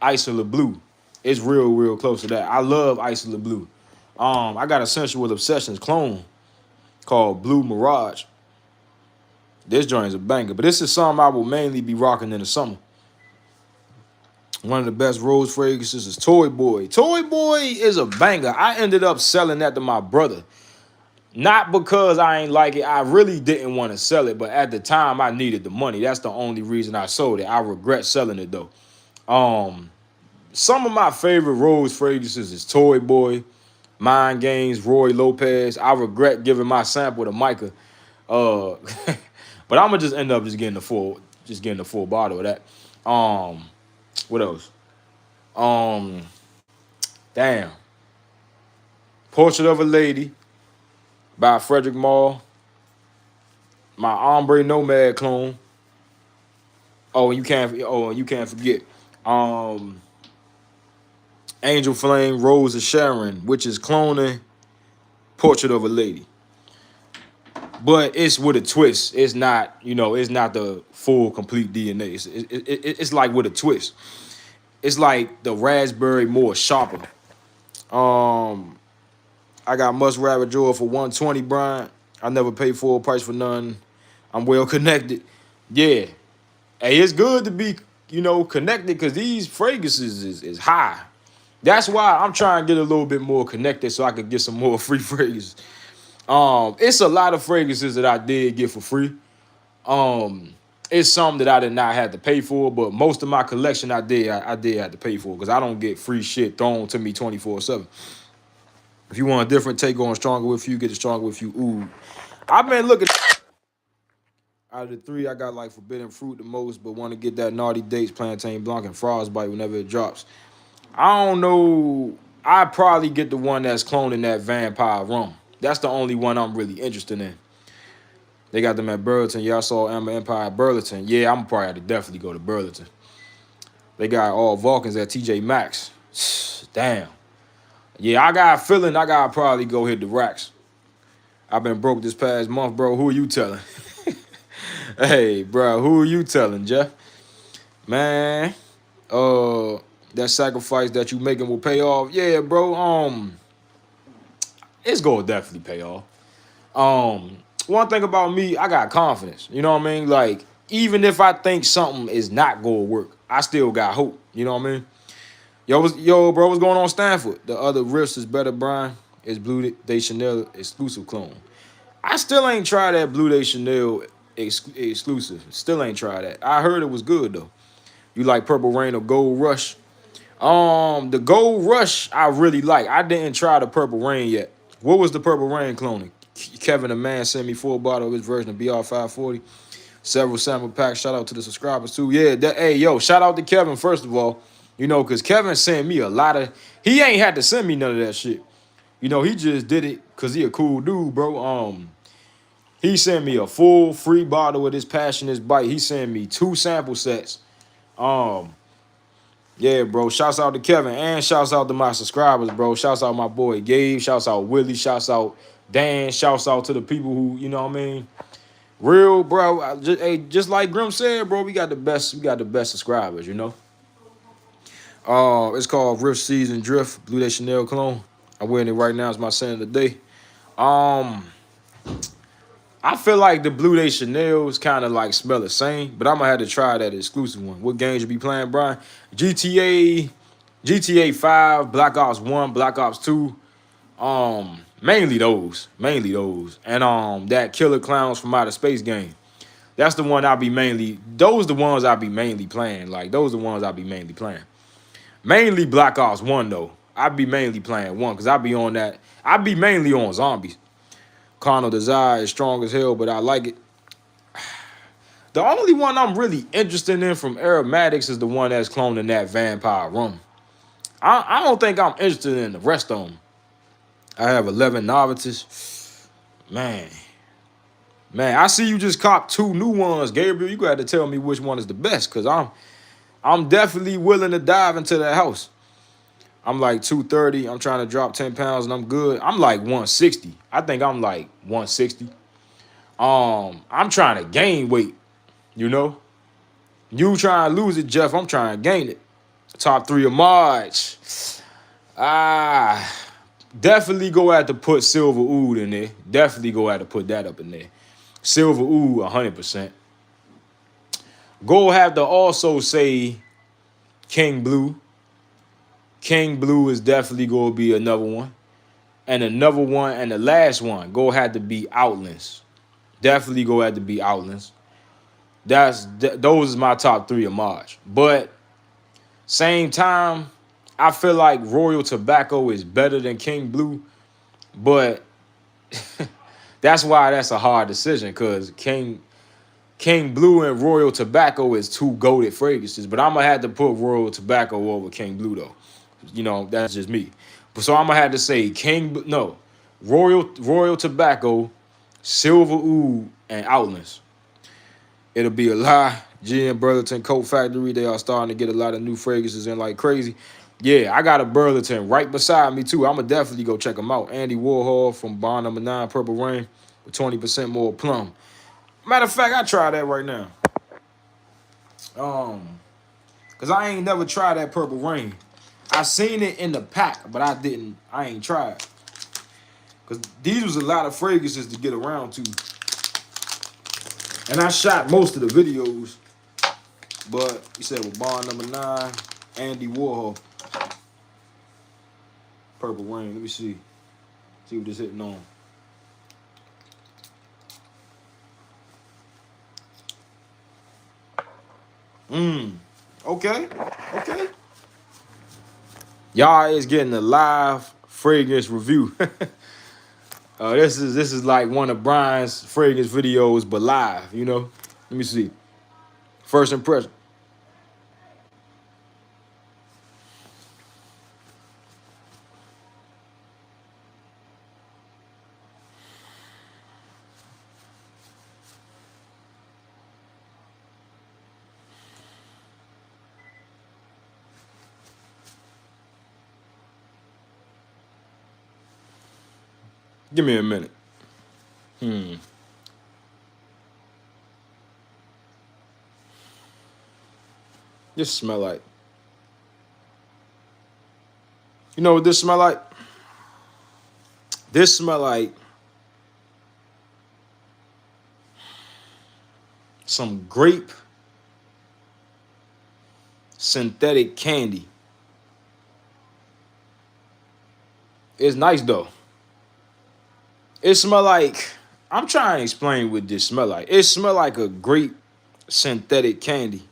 Isola Blue. It's real, real close to that. I love Isola Blue. I got a Sensual Obsessions clone called Blue Mirage. This joint is a banger, but this is something I will mainly be rocking in the summer. One of the best rose fragrances is Toy Boy. Toy Boy is a banger. I ended up selling that to my brother. Not because I ain't like it. I really didn't want to sell it, but at the time I needed the money. That's the only reason I sold it. I regret selling it though. Some of my favorite rose fragrances is Toy Boy, Mind Games, Roy Lopez. I regret giving my sample to Micah. Uh, but I'm gonna just end up just getting the full bottle of that. What else? Um, Damn. Portrait of a Lady by Frederick Maul. My Ombre Nomad clone. And you can't forget. Um, Angel Flame, Rose of Sharon, which is cloning Portrait of a Lady. But it's with a twist. It's not, it's not the full complete DNA. It's like with a twist. It's like the raspberry more sharper. I got Musk Rabbit Joy for 120, Brian. I never paid full price for none. I'm well connected. Yeah. Hey, it's good to be, connected because these fragrances is high. That's why I'm trying to get a little bit more connected so I could get some more free fragrances. It's a lot of fragrances that I did get for free. It's some that I did not have to pay for, but most of my collection I did have to pay for because I don't get free shit thrown to me 24/7. If you want a different take on Stronger With You, get it Stronger With You. Ooh, I've been looking. Out of the three, I got like Forbidden Fruit the most, but want to get that Naughty Dates, Plantain Blanc, and Frostbite whenever it drops. I don't know. I probably get the one that's cloning that Vampire Rum. That's the only one I'm really interested in. They got them at Burlington. Yeah, I saw Amber Empire at Burlington. Yeah, I'm probably have to definitely go to Burlington. They got all Vulcans at TJ Maxx. Damn. Yeah, I got a feeling I gotta probably go hit the racks. I've been broke this past month, bro. Who are you telling? Hey, bro, who are you telling, Jeff? Man, that sacrifice that you making will pay off. Yeah, bro. It's gonna definitely pay off. One thing about me, I got confidence. You know what I mean? Like, even if I think something is not gonna work, I still got hope. You know what I mean? Yo, bro, what's going on, Stanford? The other Riffs is better, Brian. It's Blue Day Chanel exclusive clone. I still ain't tried that Blue Day Chanel exclusive. Still ain't tried that. I heard it was good though. You like Purple Rain or Gold Rush? The Gold Rush I really like. I didn't try the Purple Rain yet. What was the Purple Rain cloning? Kevin the man sent me full bottle of his version of BR540. Several sample packs. Shout out to the subscribers too. Yeah, hey, yo, shout out to Kevin first of all. Because Kevin sent me a lot of. He ain't had to send me none of that shit. He just did it because he a cool dude, bro. He sent me a full free bottle of this Passionate Bite. He sent me 2 sample sets. Yeah, bro. Shouts out to Kevin and shouts out to my subscribers, bro. Shouts out my boy Gabe. Shouts out Willie. Shouts out Dan. Shouts out to the people who, you know what I mean? Real, bro. Just like Grim said, bro, we got the best subscribers, It's called Rift Season Drift, Blue Day Chanel clone. I'm wearing it right now. It's my scent of the day. I feel like the Blue Day Chanel's kind of like smell the same, but I'm gonna have to try that exclusive one. What games you be playing, Brian? GTA 5, Black Ops 1, Black Ops 2. Mainly those. And that Killer Clowns from Outer Space game. That's the one I'll be mainly. Those the ones I'll be mainly playing. Like those the ones I'll be mainly playing. Mainly Black Ops 1 though. I be mainly playing 1 because I be on that. I be mainly on zombies. Carnal Desire is strong as hell, but I like it. The only one I'm really interested in from Aromatics is the one that's cloning that vampire rum. I don't think I'm interested in the rest of them. I have 11 novices. Man. Man, I see you just cop 2 new ones, Gabriel. You got to tell me which one is the best, because I'm definitely willing to dive into that house. I'm like 230. I'm trying to drop 10 pounds and I'm good. I'm like 160. I think I'm like 160. I'm trying to gain weight, you know? You trying to lose it, Jeff. I'm trying to gain it. Top 3 of March. Definitely go have to put Silver Oud in there. Definitely go have to put that up in there. Silver Oud, 100%. Go have to also say King Blue. King Blue is definitely going to be another one. And another one, and the last one, go have to be Outlands. Definitely go have to be Outlands. Those is my top 3 of March. But same time, I feel like Royal Tobacco is better than King Blue. But that's why that's a hard decision, because King Blue and Royal Tobacco is 2 goated fragrances. But I'm going to have to put Royal Tobacco over King Blue, though. You know, that's just me. So I'm going to have to say Royal Tobacco, Silver Oud, and Outlands. It'll be a lie. G and Burlington Coat Factory, they are starting to get a lot of new fragrances in like crazy. Yeah, I got a Burlington right beside me, too. I'm going to definitely go check them out. Andy Warhol from Bond Number 9, Purple Rain, with 20% more plum. Matter of fact, I try that right now. Because I ain't never tried that Purple Rain. I seen it in the pack, but I ain't tried. Because these was a lot of fragrances to get around to. And I shot most of the videos. But you said with Bond Number 9, Andy Warhol. Purple Rain. Let me see. See what this hitting on. Okay. Okay. Y'all is getting a live fragrance review. This is like one of Brian's fragrance videos, but live, you know. Let me see. First impression. Give me a minute. This smell like. You know what this smell like? This smell like some grape synthetic candy. It's nice though. It smell like, I'm trying to explain what this smell like. It smell like a grape synthetic candy.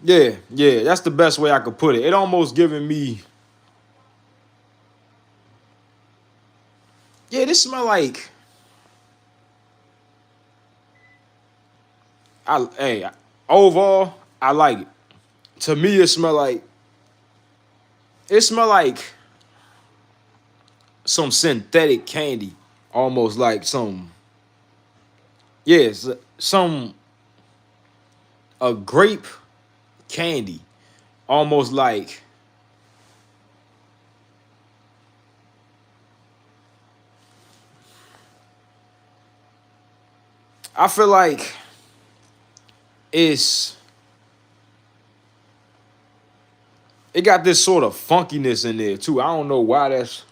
Yeah, that's the best way I could put it. It almost giving me. Yeah, this smell like. Overall, I like it. To me, it smell like. It smell like some synthetic candy, almost like some. Yes, a grape candy, almost like. I feel like it got this sort of funkiness in there too. I don't know why that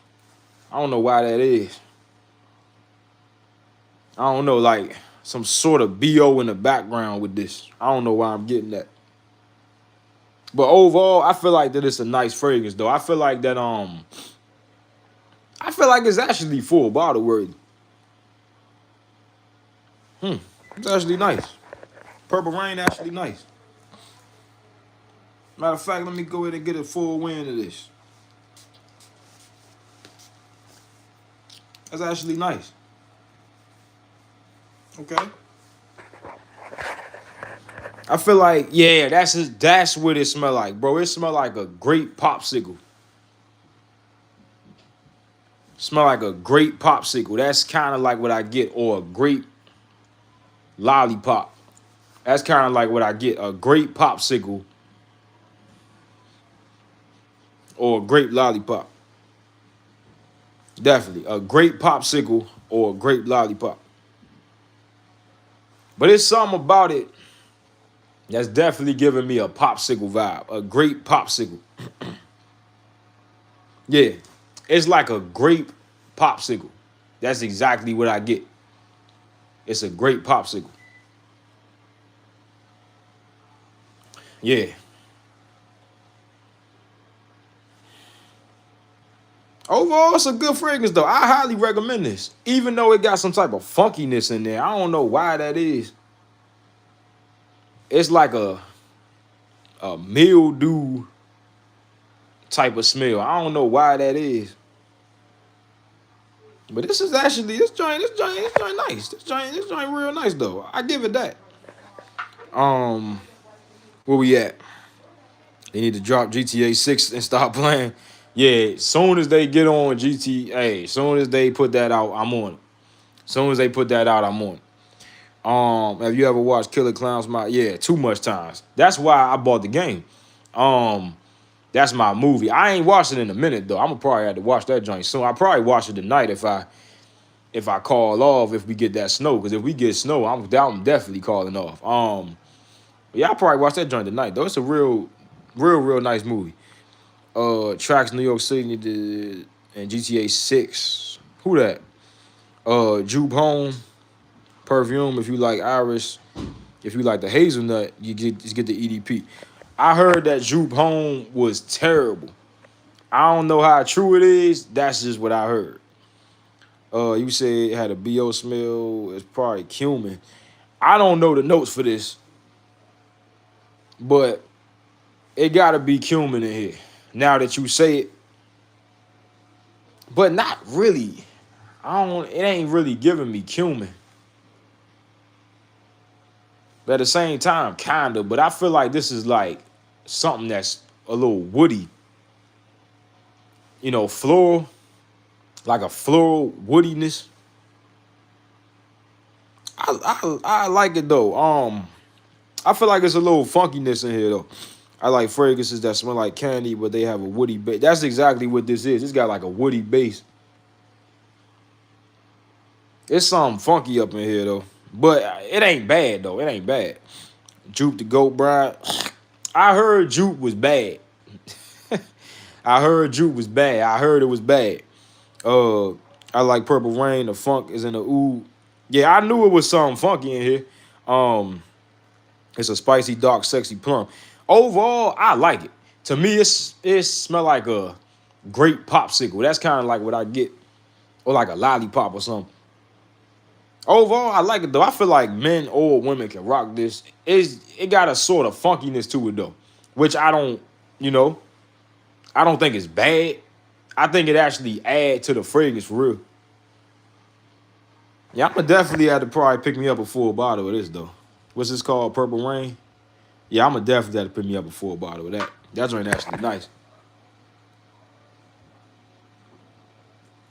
is. I don't know, like some sort of BO in the background with this. I don't know why I'm getting that. But overall, I feel like that it's a nice fragrance though. I feel like that I feel like it's actually full bottle worthy. It's actually nice. Purple Rain actually nice. Matter of fact, let me go ahead and get a full win of this. That's actually nice. Okay. I feel like, yeah, that's what it smell like, bro. It smell like a great popsicle. Smell like a great popsicle. That's kind of like what I get, or a grape lollipop. That's kind of like what I get, a grape popsicle or a grape lollipop. Definitely a grape popsicle or a grape lollipop. But it's something about it that's definitely giving me a popsicle vibe, a grape popsicle. Yeah, it's like a grape popsicle. That's exactly what I get. It's a grape popsicle. Yeah. Overall, it's a good fragrance though. I highly recommend this. Even though it got some type of funkiness in there. I don't know why that is. It's like a mildew type of smell. I don't know why that is. But this is actually this joint nice. This joint real nice though. I give it that. Where we at? They need to drop GTA 6 and stop playing. Yeah, soon as they get on GTA, soon as they put that out, I'm on it. Soon as they put that out, I'm on it. Have you ever watched Killer Clowns? Yeah, too much times. That's why I bought the game. That's my movie. I ain't watched it in a minute though. I'm gonna probably have to watch that joint soon. I probably watch it tonight if I call off if we get that snow. Because if we get snow, I'm definitely calling off. Yeah, I'll probably watch that joint tonight though. It's a real nice movie. Tracks New York City and GTA 6. Who that? Jupe Home. Perfume, if you like Iris, if you like the hazelnut, just get the EDP. I heard that Jupe Home was terrible. I don't know how true it is. That's just what I heard. You said it had a BO smell. It's probably cumin. I don't know the notes for this, but it gotta be cumin in here. Now that you say it, but not really. It ain't really giving me cumin. But at the same time, kinda. But I feel like this is like something that's a little woody. You know, floral, like a floral woodiness. I like it though. I feel like it's a little funkiness in here though. I like fragrances that smell like candy, but they have a woody base. That's exactly what this is. It's got like a woody base. It's something funky up in here though. But it ain't bad though. It ain't bad. Jupe the Goat Bride. I heard Jupe was bad. I heard Jupe was bad. I heard it was bad. I like Purple Rain. The funk is in the oud. Yeah, I knew it was something funky in here. It's a spicy, dark, sexy plum. Overall, I like it. To me, it smell like a grape popsicle. That's kind of like what I get, or like a lollipop or something. Overall, I like it though. I feel like men or women can rock this. It got a sort of funkiness to it though, which I don't, I don't think it's bad. I think it actually add to the fragrance for real. Yeah, I'm gonna definitely have to probably pick me up a full bottle of this though. What's this called? Purple Rain? Yeah, I'm gonna definitely have to pick me up a full bottle of that. That joint actually nice.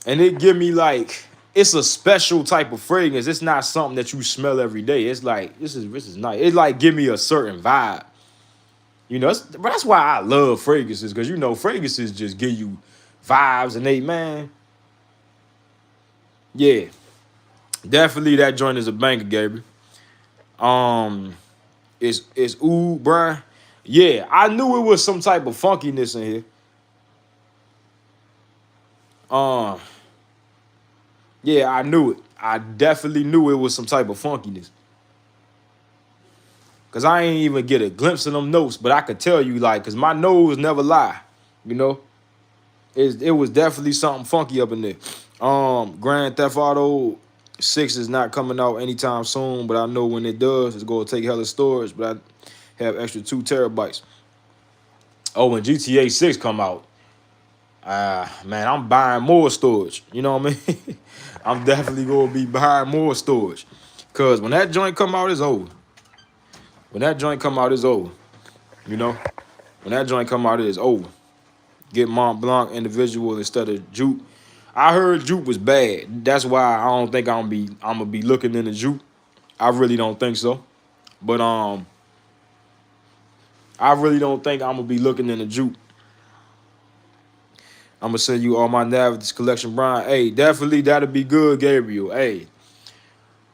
And it give me like, it's a special type of fragrance. It's not something that you smell every day. It's like, this is nice. It like give me a certain vibe. But that's why I love fragrances, because fragrances just give you vibes, and man. Yeah. Definitely that joint is a banger, Gabriel. It's oud, bruh. Yeah, I knew it was some type of funkiness in here. Yeah, I knew it. I definitely knew it was some type of funkiness. Cause I ain't even get a glimpse of them notes, but I could tell you, like, cause my nose never lie, you know. It was definitely something funky up in there. Grand Theft Auto 6 is not coming out anytime soon, but I know when it does, it's gonna take hella storage. But I have extra 2 terabytes. Oh, when GTA 6 come out, man, I'm buying more storage. You know what I mean? I'm definitely gonna be buying more storage. Cause when that joint come out, it's over. When that joint come out, it's over. You know? When that joint come out, it is over. Get Mont Blanc individual instead of Juke. I heard Juke was bad. That's why I don't think I'm gonna be looking into Juke. I really don't think so. But I really don't think I'm gonna be looking into Juke. I'm gonna send you all my Navitas collection, Brian. Hey, definitely that'll be good, Gabriel. Hey,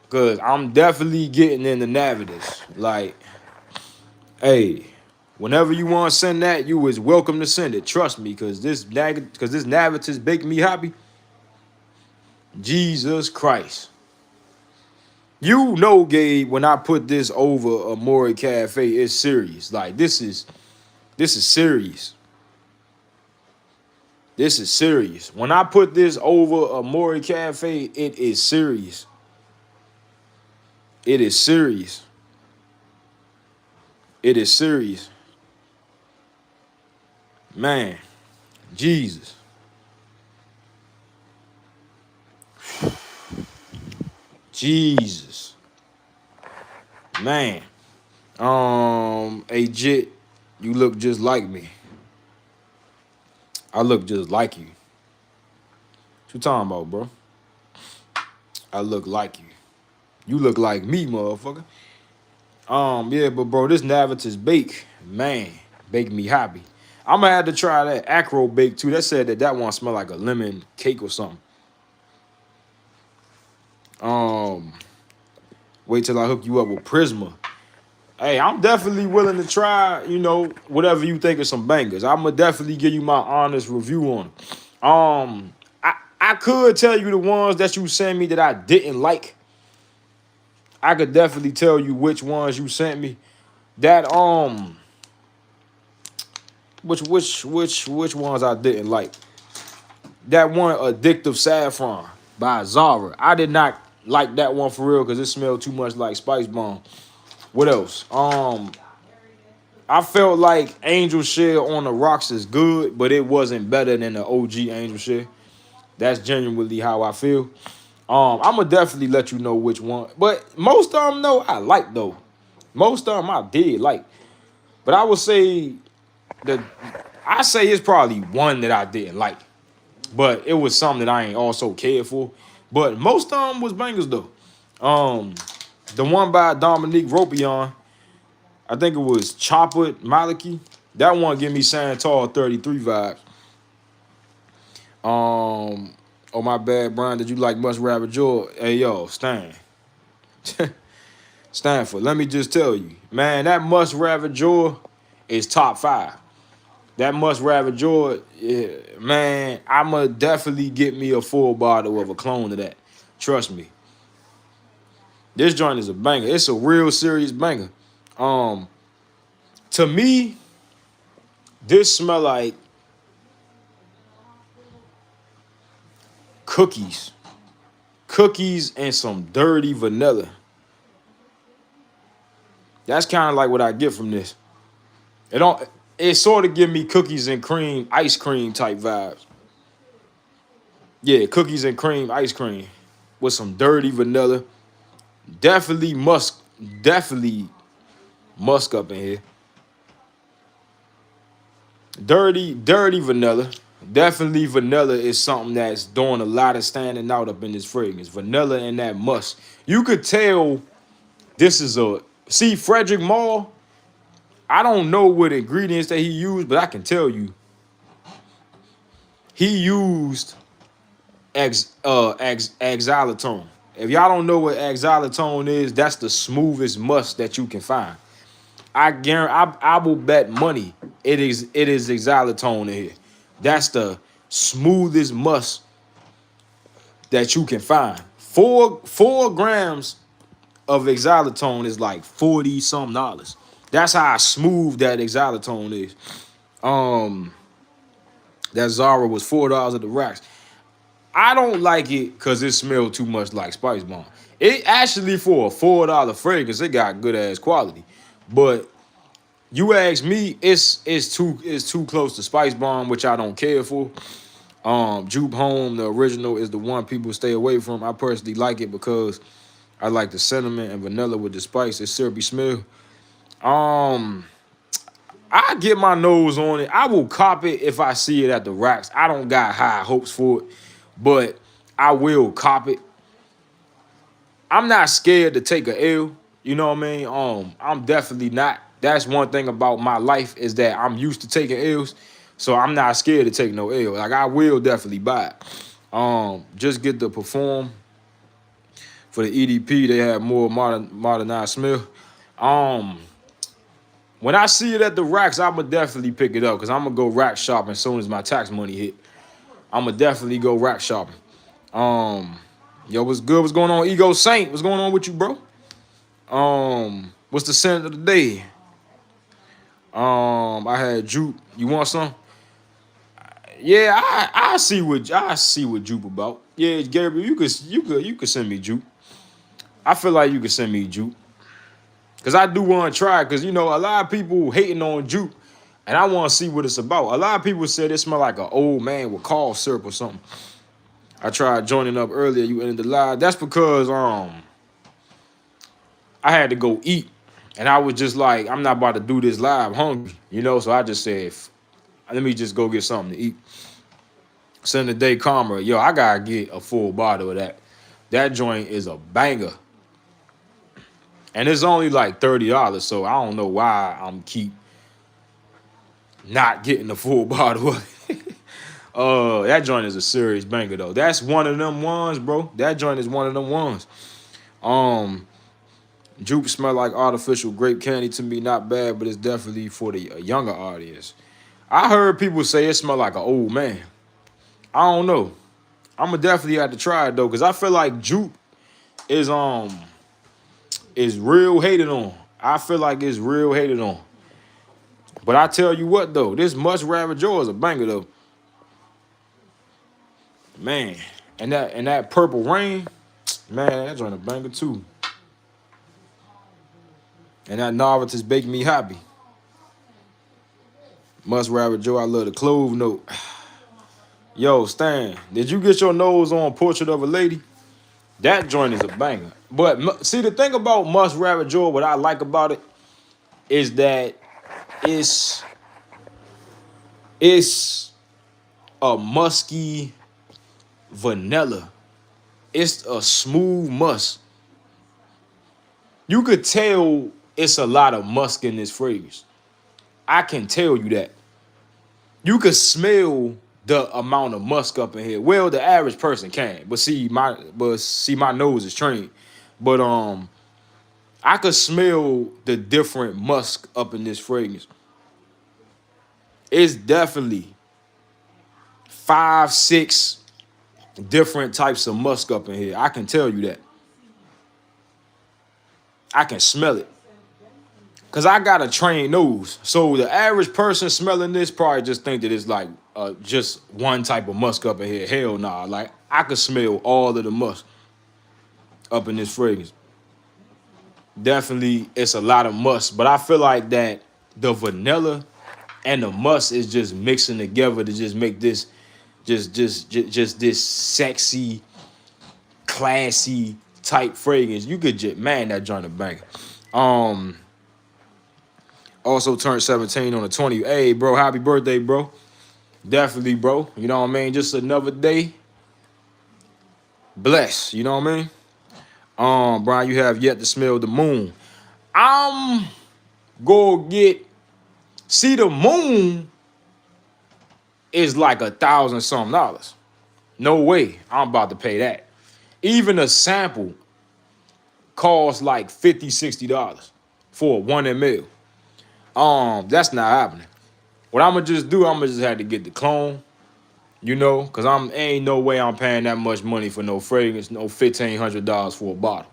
cause I'm definitely getting into Navitas. Like, hey, whenever you want to send that, you is welcome to send it. Trust me, cause this Navitas make me happy. Jesus Christ. You know, Gabe, when I put this over Amore Cafe, it's serious. Like, this is serious. This is serious. When I put this over Amore Cafe, it is serious. It is serious. It is serious. Man, Jesus. Jesus. Man. Hey Jit, you look just like me. I look just like you. What you talking about, bro? I look like you. You look like me, motherfucker. Yeah, but bro, this Navitas bake, man, bake me happy. I'm gonna have to try that Acro bake too. That said that one smell like a lemon cake or something. Wait till I hook you up with Prisma. Hey, I'm definitely willing to try, you know, whatever you think of some bangers. I'm gonna definitely give you my honest review on it. I could tell you the ones that you sent me that I didn't like. I could definitely tell you which ones you sent me. That which ones I didn't like. That one Addictive Saffron by Zara. I did not like that one for real because it smelled too much like Spice Bomb. What else? I felt like Angel Shell on the Rocks is good, but it wasn't better than the OG Angel Shell. That's genuinely how I feel. I'm gonna definitely let you know which one. But most of them, though, I like though. Most of them I did like. But I would say it's probably one that I didn't like. But it was something that I ain't also cared for. But most of them was bangers though. The one by Dominique Ropion, I think it was Chopper Maliki. That one give me Santal 33 vibes. Oh my bad, Brian. Did you like Musk Rabbit Joy? Hey yo, Stan. Stanford, let me just tell you, man, that Musk Rabbit Joy is top 5. That Musk Rabbit Joy, yeah, man, I'ma definitely get me a full bottle of a clone of that. Trust me. This joint is a banger. It's a real serious banger. To me, this smell like cookies. Cookies and some dirty vanilla. That's kind of like what I get from this. It sort of give me cookies and cream, ice cream type vibes. Yeah, cookies and cream, ice cream with some dirty vanilla. Definitely musk up in here. Dirty vanilla. Definitely vanilla is something that's doing a lot of standing out up in this fragrance. Vanilla and that musk. You could tell this is Frederick Mall. I don't know what ingredients that he used, but I can tell you he used xylitol. If y'all don't know what xylitol is, that's the smoothest musk that you can find. I guarantee, I will bet money it is xylitol in here. That's the smoothest musk that you can find. 4 grams of xylitol is like $40-something. That's how smooth that xylitol is. That Zara was $4 at the racks. I don't like it because it smelled too much like Spice Bomb. It actually for a $4 fragrance, it got good ass quality. But you ask me, it's too close to Spice Bomb, which I don't care for. Jupe Home, the original, is the one people stay away from. I personally like it because I like the cinnamon and vanilla with the spice. It's syrupy smell. Um, I get my nose on it. I will cop it if I see it at the racks. I don't got high hopes for it, but I will cop it. I'm not scared to take a L. You know what I mean? I'm definitely not. That's one thing about my life is that I'm used to taking L's, so I'm not scared to take no L. Like I will definitely buy it. Just get the perform for the EDP. They have more modernized smell. Um, when I see it at the racks, I'ma definitely pick it up because I'm gonna go rack shopping as soon as my tax money hit. I'ma definitely go rack shopping. Um, yo, what's good? What's going on, Ego Saint? What's going on with you, bro? What's the scent of the day? I had Jupe. You want some? Yeah, I see what Jupe about. Yeah, Gabriel, you could send me Jupe. I feel like you could send me Jupe. Cause I do want to try, cause you know a lot of people hating on Jupe, and I want to see what it's about. A lot of people said it smell like an old man with cough syrup or something. I tried joining up earlier. You ended the live. That's because I had to go eat, and I was just like, I'm not about to do this live hungry, you know. So I just said, let me just go get something to eat. Send the day karma. Yo, I gotta get a full bottle of that. That joint is a banger. And it's only like $30, so I don't know why I'm keep not getting the full bottle of it. That joint is a serious banger though. That's one of them ones, bro. That joint is one of them ones. Jupe smell like artificial grape candy to me, not bad, but it's definitely for the younger audience. I heard people say it smell like an old man. I don't know. I'ma definitely have to try it though, cause I feel like Jupe is real hated on. I feel like it's real hated on. But I tell you what though, this Musk Ravager is a banger though. Man. And that purple rain, man, that's on a banger too. And that novelty's making me happy. Musk Ravager, I love the clove note. Yo, Stan, did you get your nose on Portrait of a Lady? That joint is a banger. But see, the thing about Musk Ravager, what I like about it is that it's it's a musky vanilla. It's a smooth musk. You could tell it's a lot of musk in this fragrance. I can tell you that. You could smell the amount of musk up in here. Well, the average person can, but see my nose is trained. But I could smell the different musk up in this fragrance. It's definitely 5, 6 different types of musk up in here. I can tell you that. I can smell it. Cause I got a trained nose. So the average person smelling this probably just think that it's like just one type of musk up in here. Hell nah. Like I could smell all of the musk up in this fragrance. Definitely it's a lot of musk. But I feel like that the vanilla and the musk is just mixing together to just make this just this sexy, classy type fragrance. You could just, man, that joint a banger. Also turned 17 on the 20th. Hey, bro, happy birthday, bro. Definitely, bro. You know what I mean? Just another day. Bless. You know what I mean? Brian, you have yet to smell the moon. I'm gonna get. See, the moon is like $1,000-something. No way. I'm about to pay that. Even a sample costs like $50, $60 for a 1 ml. That's not happening. What I'm gonna just do, I'm gonna just have to get the clone, you know, cause ain't no way I'm paying that much money for no fragrance, no $1,500 for a bottle.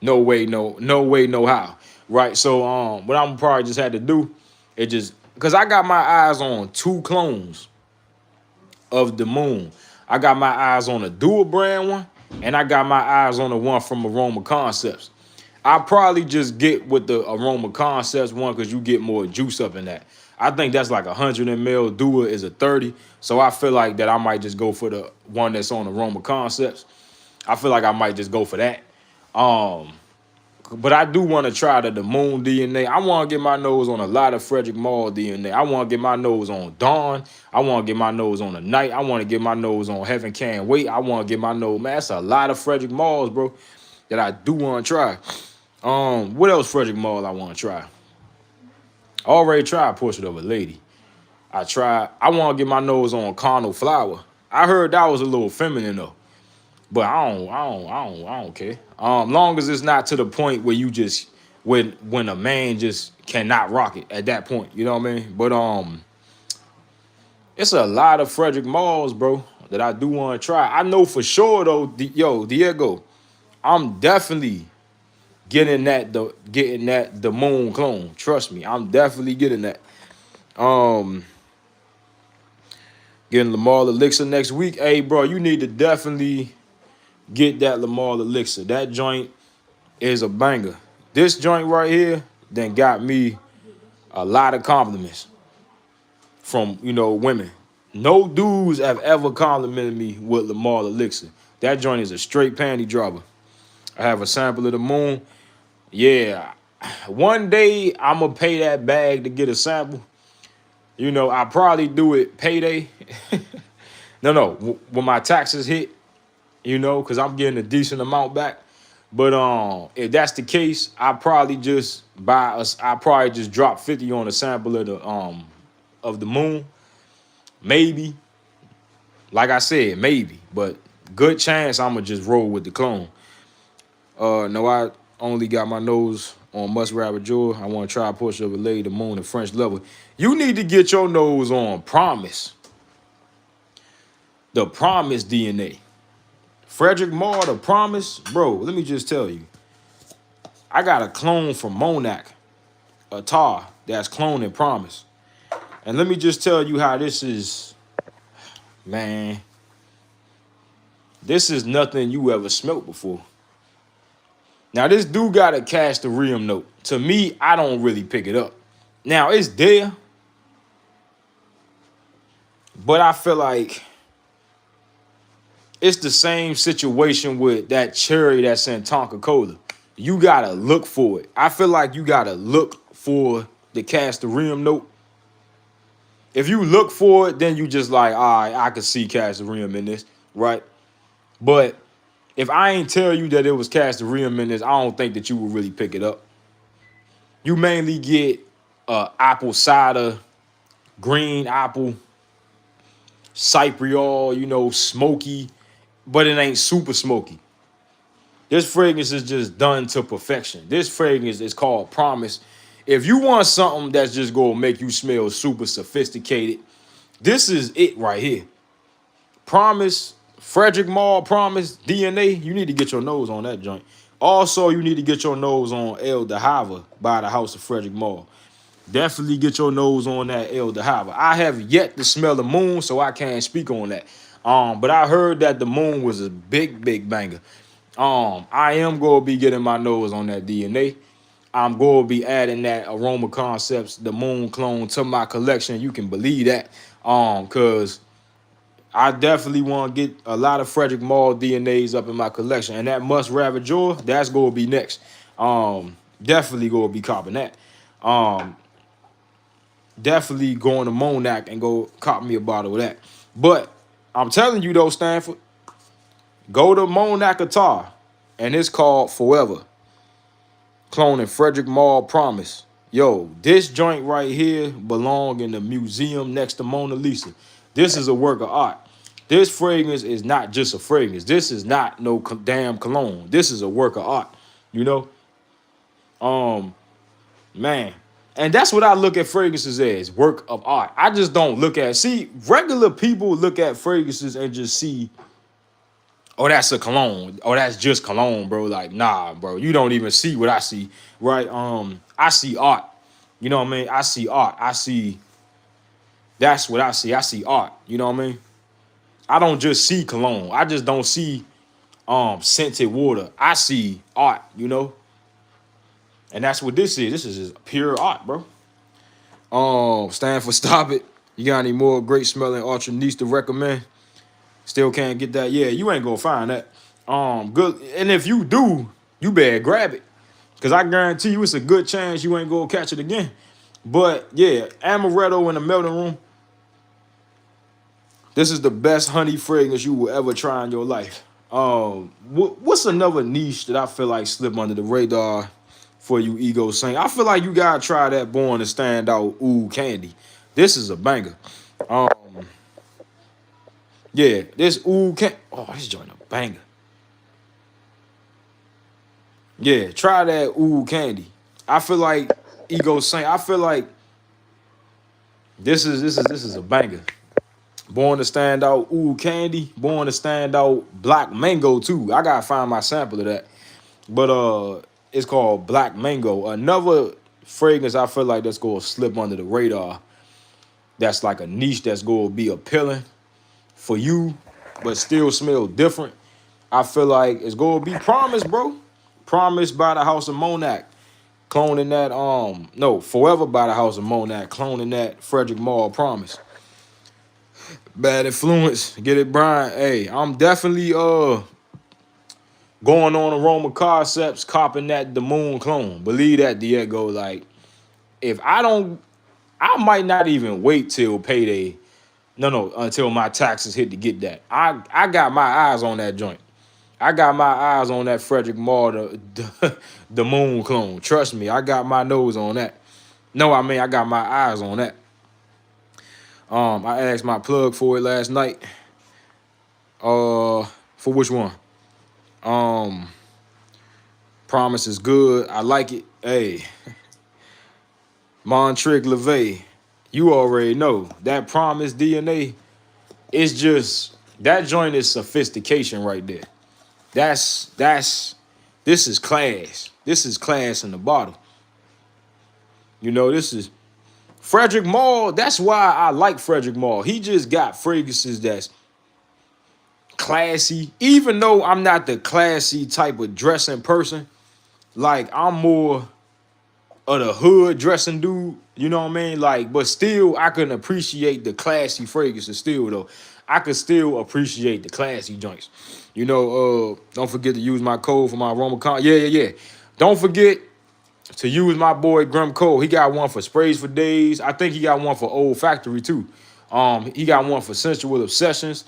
No way, no way, no how. Right? So what I'm probably just had to do, it just cause I got my eyes on 2 clones. of the Moon. I got my eyes on a dual brand one, and I got my eyes on the one from Aroma Concepts. I probably just get with the Aroma Concepts one because you get more juice up in that. I think that's like 100 ml. Dua is a 30. So I feel like that I might just go for the one that's on Aroma Concepts. I feel like I might just go for that. But I do want to try the Moon DNA. I want to get my nose on a lot of Frederick Maul DNA. I want to get my nose on Dawn. I want to get my nose on the Night. I want to get my nose on Heaven Can't Wait. I want to get my nose. Man, that's a lot of Frederick Mauls, bro, that I do want to try. What else Frederick Maul I want to try? I already tried Portrait of a Lady. I want to get my nose on Carnal Flower. I heard that was a little feminine though. But I don't care. Long as it's not to the point where you just when a man just cannot rock it at that point, you know what I mean? But it's a lot of Frederick Mauls, bro, that I do want to try. I know for sure though, Diego, I'm definitely getting the Moon clone. Trust me, I'm definitely getting that. Getting Lamar Elixir next week. Hey, bro, you need to definitely get that Lamar Elixir. That joint is a banger. This joint right here then got me a lot of compliments from, women. No dudes have ever complimented me with Lamar Elixir. That joint is a straight panty dropper. I have a sample of the Moon. Yeah, one day I'm going to pay that bag to get a sample. I probably do it payday. No, when my taxes hit, because I'm getting a decent amount back. But if that's the case, I probably just drop 50 on a sample of the Moon. Maybe. Like I said, maybe. But good chance I'm gonna just roll with the clone. No, I only got my nose on Musk Rabbit Joy. I want to try Portrait of a Lady, the Moon, and French Lover. You need to get your nose on Promise. The Promise DNA. Frederick Maul, the Promise. Bro, let me just tell you. I got a clone from Monac, a tar that's cloning Promise. And let me just tell you how this is, man. This is nothing you ever smelt before. Now, this dude got a Castoreum note. To me, I don't really pick it up. Now, it's there. But I feel like it's the same situation with that cherry that's in Tonka Cola. You got to look for it. I feel like you got to look for the Castoreum note. If you look for it, then you just like, all right, I can see Castoreum in this, right? But if I ain't tell you that it was Castoreum in this, I don't think that you will really pick it up. You mainly get apple cider, green apple, cypriol, smoky, but it ain't super smoky. This fragrance is just done to perfection. This fragrance is called Promise. If you want something that's just going to make you smell super sophisticated, this is it right here. Promise, Frederick Maul, Promise, DNA, you need to get your nose on that joint. Also, you need to get your nose on El de Hava by the House of Frederick Maul. Definitely get your nose on that El de Hava. I have yet to smell the Moon, so I can't speak on that. But I heard that the Moon was a big, big banger. I am going to be getting my nose on that DNA. I'm going to be adding that Aroma Concepts, the Moon clone, to my collection. You can believe that. Because I definitely want to get a lot of Frederick Maul DNAs up in my collection. And that Musk Rabbit Joy, that's going to be next. Definitely going to be copping that. Definitely going to Monac and go cop me a bottle of that. But I'm telling you though, Stanford, go to Monac Qatar, and it's called Forever. Cloning Frederick Maul Promise. Yo, this joint right here belong in the museum next to Mona Lisa. This is a work of art. This fragrance is not just a fragrance. This is not no damn cologne. This is a work of art, man. And that's what I look at fragrances as, work of art. I just don't regular people look at fragrances and just see, oh, that's a cologne. Oh, that's just cologne, bro. Like, nah, bro. You don't even see what I see, right? I see art. You know what I mean? I see art. That's what I see. I see art. You know what I mean? I don't just see cologne. I just don't see scented water. I see art, you know? And that's what this is. This is just pure art, bro. Stand for Stop It. You got any more great smelling Ultra Niche to recommend? Still can't get that. Yeah, you ain't gonna find that. Good. And if you do, you better grab it. Cause I guarantee you it's a good chance you ain't gonna catch it again. But yeah, Amaretto in the melting room. This is the best honey fragrance you will ever try in your life. What's another niche that I feel like slip under the radar for you ego saint? I feel like you gotta try that Born to Stand Out Oud Candy. This is a banger. Um, yeah, this Oud Candy. Oh, this joint a banger. Yeah, try that Oud Candy. I feel like ego saint. I feel like this is a banger. Born to Stand Out Oud Candy. Born to Stand Out Black Mango too. I gotta find my sample of that. But it's called Black Mango. Another fragrance I feel like that's gonna slip under the radar. That's like a niche that's gonna be appealing for you, but still smell different. I feel like it's gonna be Promise, bro. Promise by the House of Monac. Cloning that, no, Forever by the House of Monac. Cloning that Frederick Malle Promise. Bad Influence. Get it, Brian. Hey, I'm definitely going on Aroma Concepts, copping that the Moon clone. Believe that, Diego. Like, if I don't, I might not even wait till payday. No, until my taxes hit to get that. I got my eyes on that joint. I got my eyes on that Frederick Malle, the Moon clone. Trust me, I got my nose on that. No, I mean I got my eyes on that. I asked my plug for it last night. For which one? Promise is good. I like it. Hey, Montrick LeVay, you already know that Promise DNA. It's just that joint is sophistication right there. That's this is class. This is class in the bottle. You know, this is Frederick Malle. That's why I like Frederick Malle. He just got fragrances that's classy. Even though I'm not the classy type of dressing person, like I'm more of the hood dressing dude. You know what I mean? Like, but still, I can appreciate the classy fragrances still, though. I could still appreciate the classy joints. You know, don't forget to use my code for my AromaCon. Yeah. Don't forget to use my boy Grim Cole. He got one for Sprays for Days. I think he got one for Old Factory too. He got one for Sensual Obsessions.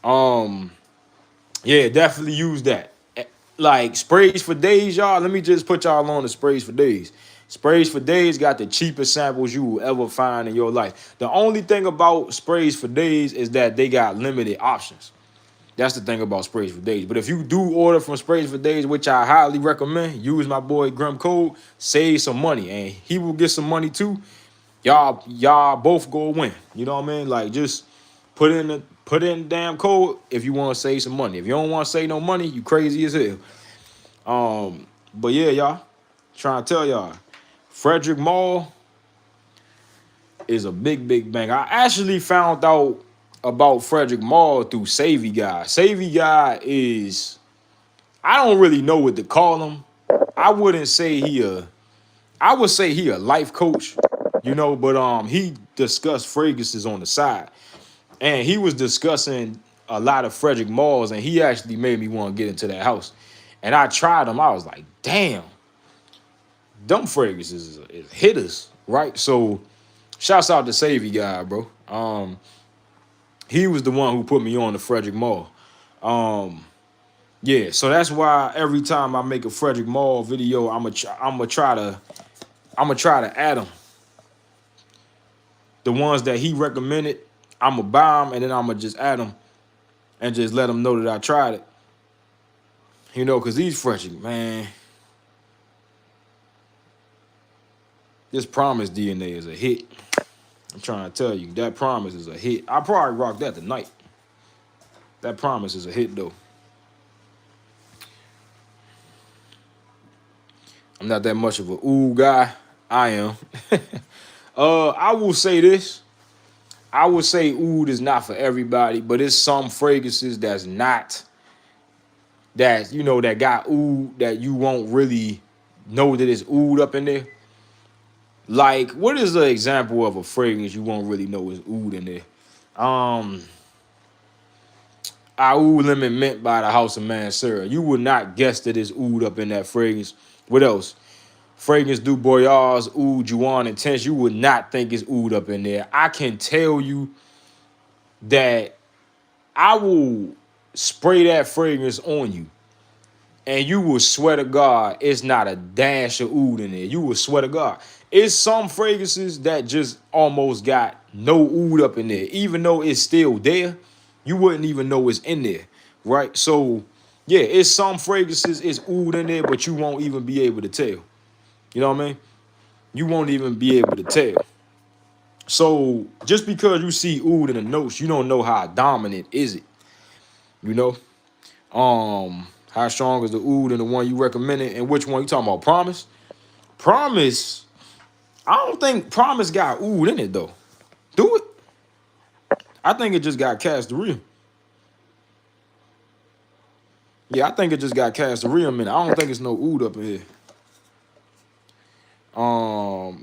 Yeah, definitely use that. Like Sprays for Days, y'all. Let me just put y'all on the Sprays for Days. Sprays for Days got the cheapest samples you will ever find in your life. The only thing about Sprays for Days is that they got limited options. That's the thing about Sprays for Days. But if you do order from Sprays for Days, which I highly recommend, use my boy Grim Code, save some money, and he will get some money too. Y'all both go win. You know what I mean? Like just put in the damn code if you want to save some money. If you don't want to save no money, you crazy as hell. But yeah, y'all, trying to tell y'all, Frederick Malle is a big bang. I actually found out about Frederick Malle through Savvy Guy. Savvy Guy is, I don't really know what to call him. I would say he a life coach, you know, but he discussed fragrances on the side. And he was discussing a lot of Frederick Malls, and he actually made me want to get into that house. And I tried them. I was like, damn, them fragrances is hitters, right? So shouts out to Savvy Guy, bro. He was the one who put me on the Frederick Malle. Yeah, so that's why every time I make a Frederick Malle video, I'm gonna try to add them. The ones that he recommended, I'm gonna buy them, and then I'm gonna just add them and just let them know that I tried it. You know, because these Frederick, man, this Promise DNA is a hit. I'm trying to tell you, that Promise is a hit. I probably rock that tonight. That Promise is a hit, though. I'm not that much of a ooh guy. I am. I will say this. I would say oud is not for everybody, but it's some fragrances that's not that that got oud that you won't really know that it's oud up in there. Like, what is the example of a fragrance you won't really know is oud in there? Oud Lemon Mint by the House of Mansura. You would not guess that it's oud up in that fragrance. What else? Fragrance Du Boyard's Oud Juan Intense. You would not think it's oud up in there. I can tell you that I will spray that fragrance on you, and you will swear to God it's not a dash of oud in there. You will swear to God. It's some fragrances that just almost got no oud up in there. Even though it's still there, you wouldn't even know it's in there, right? So, yeah, it's some fragrances, it's oud in there, but you won't even be able to tell. You know what I mean? You won't even be able to tell. So, just because you see oud in the notes, you don't know how dominant is it, you know? How strong is the oud in the one you recommended, and which one you talking about? Promise? Promise, I don't think Promise got oud in it though. Do it? I think it just got Castoreum. Yeah, I think it just got Castoreum in it. I don't think it's no oud up in here.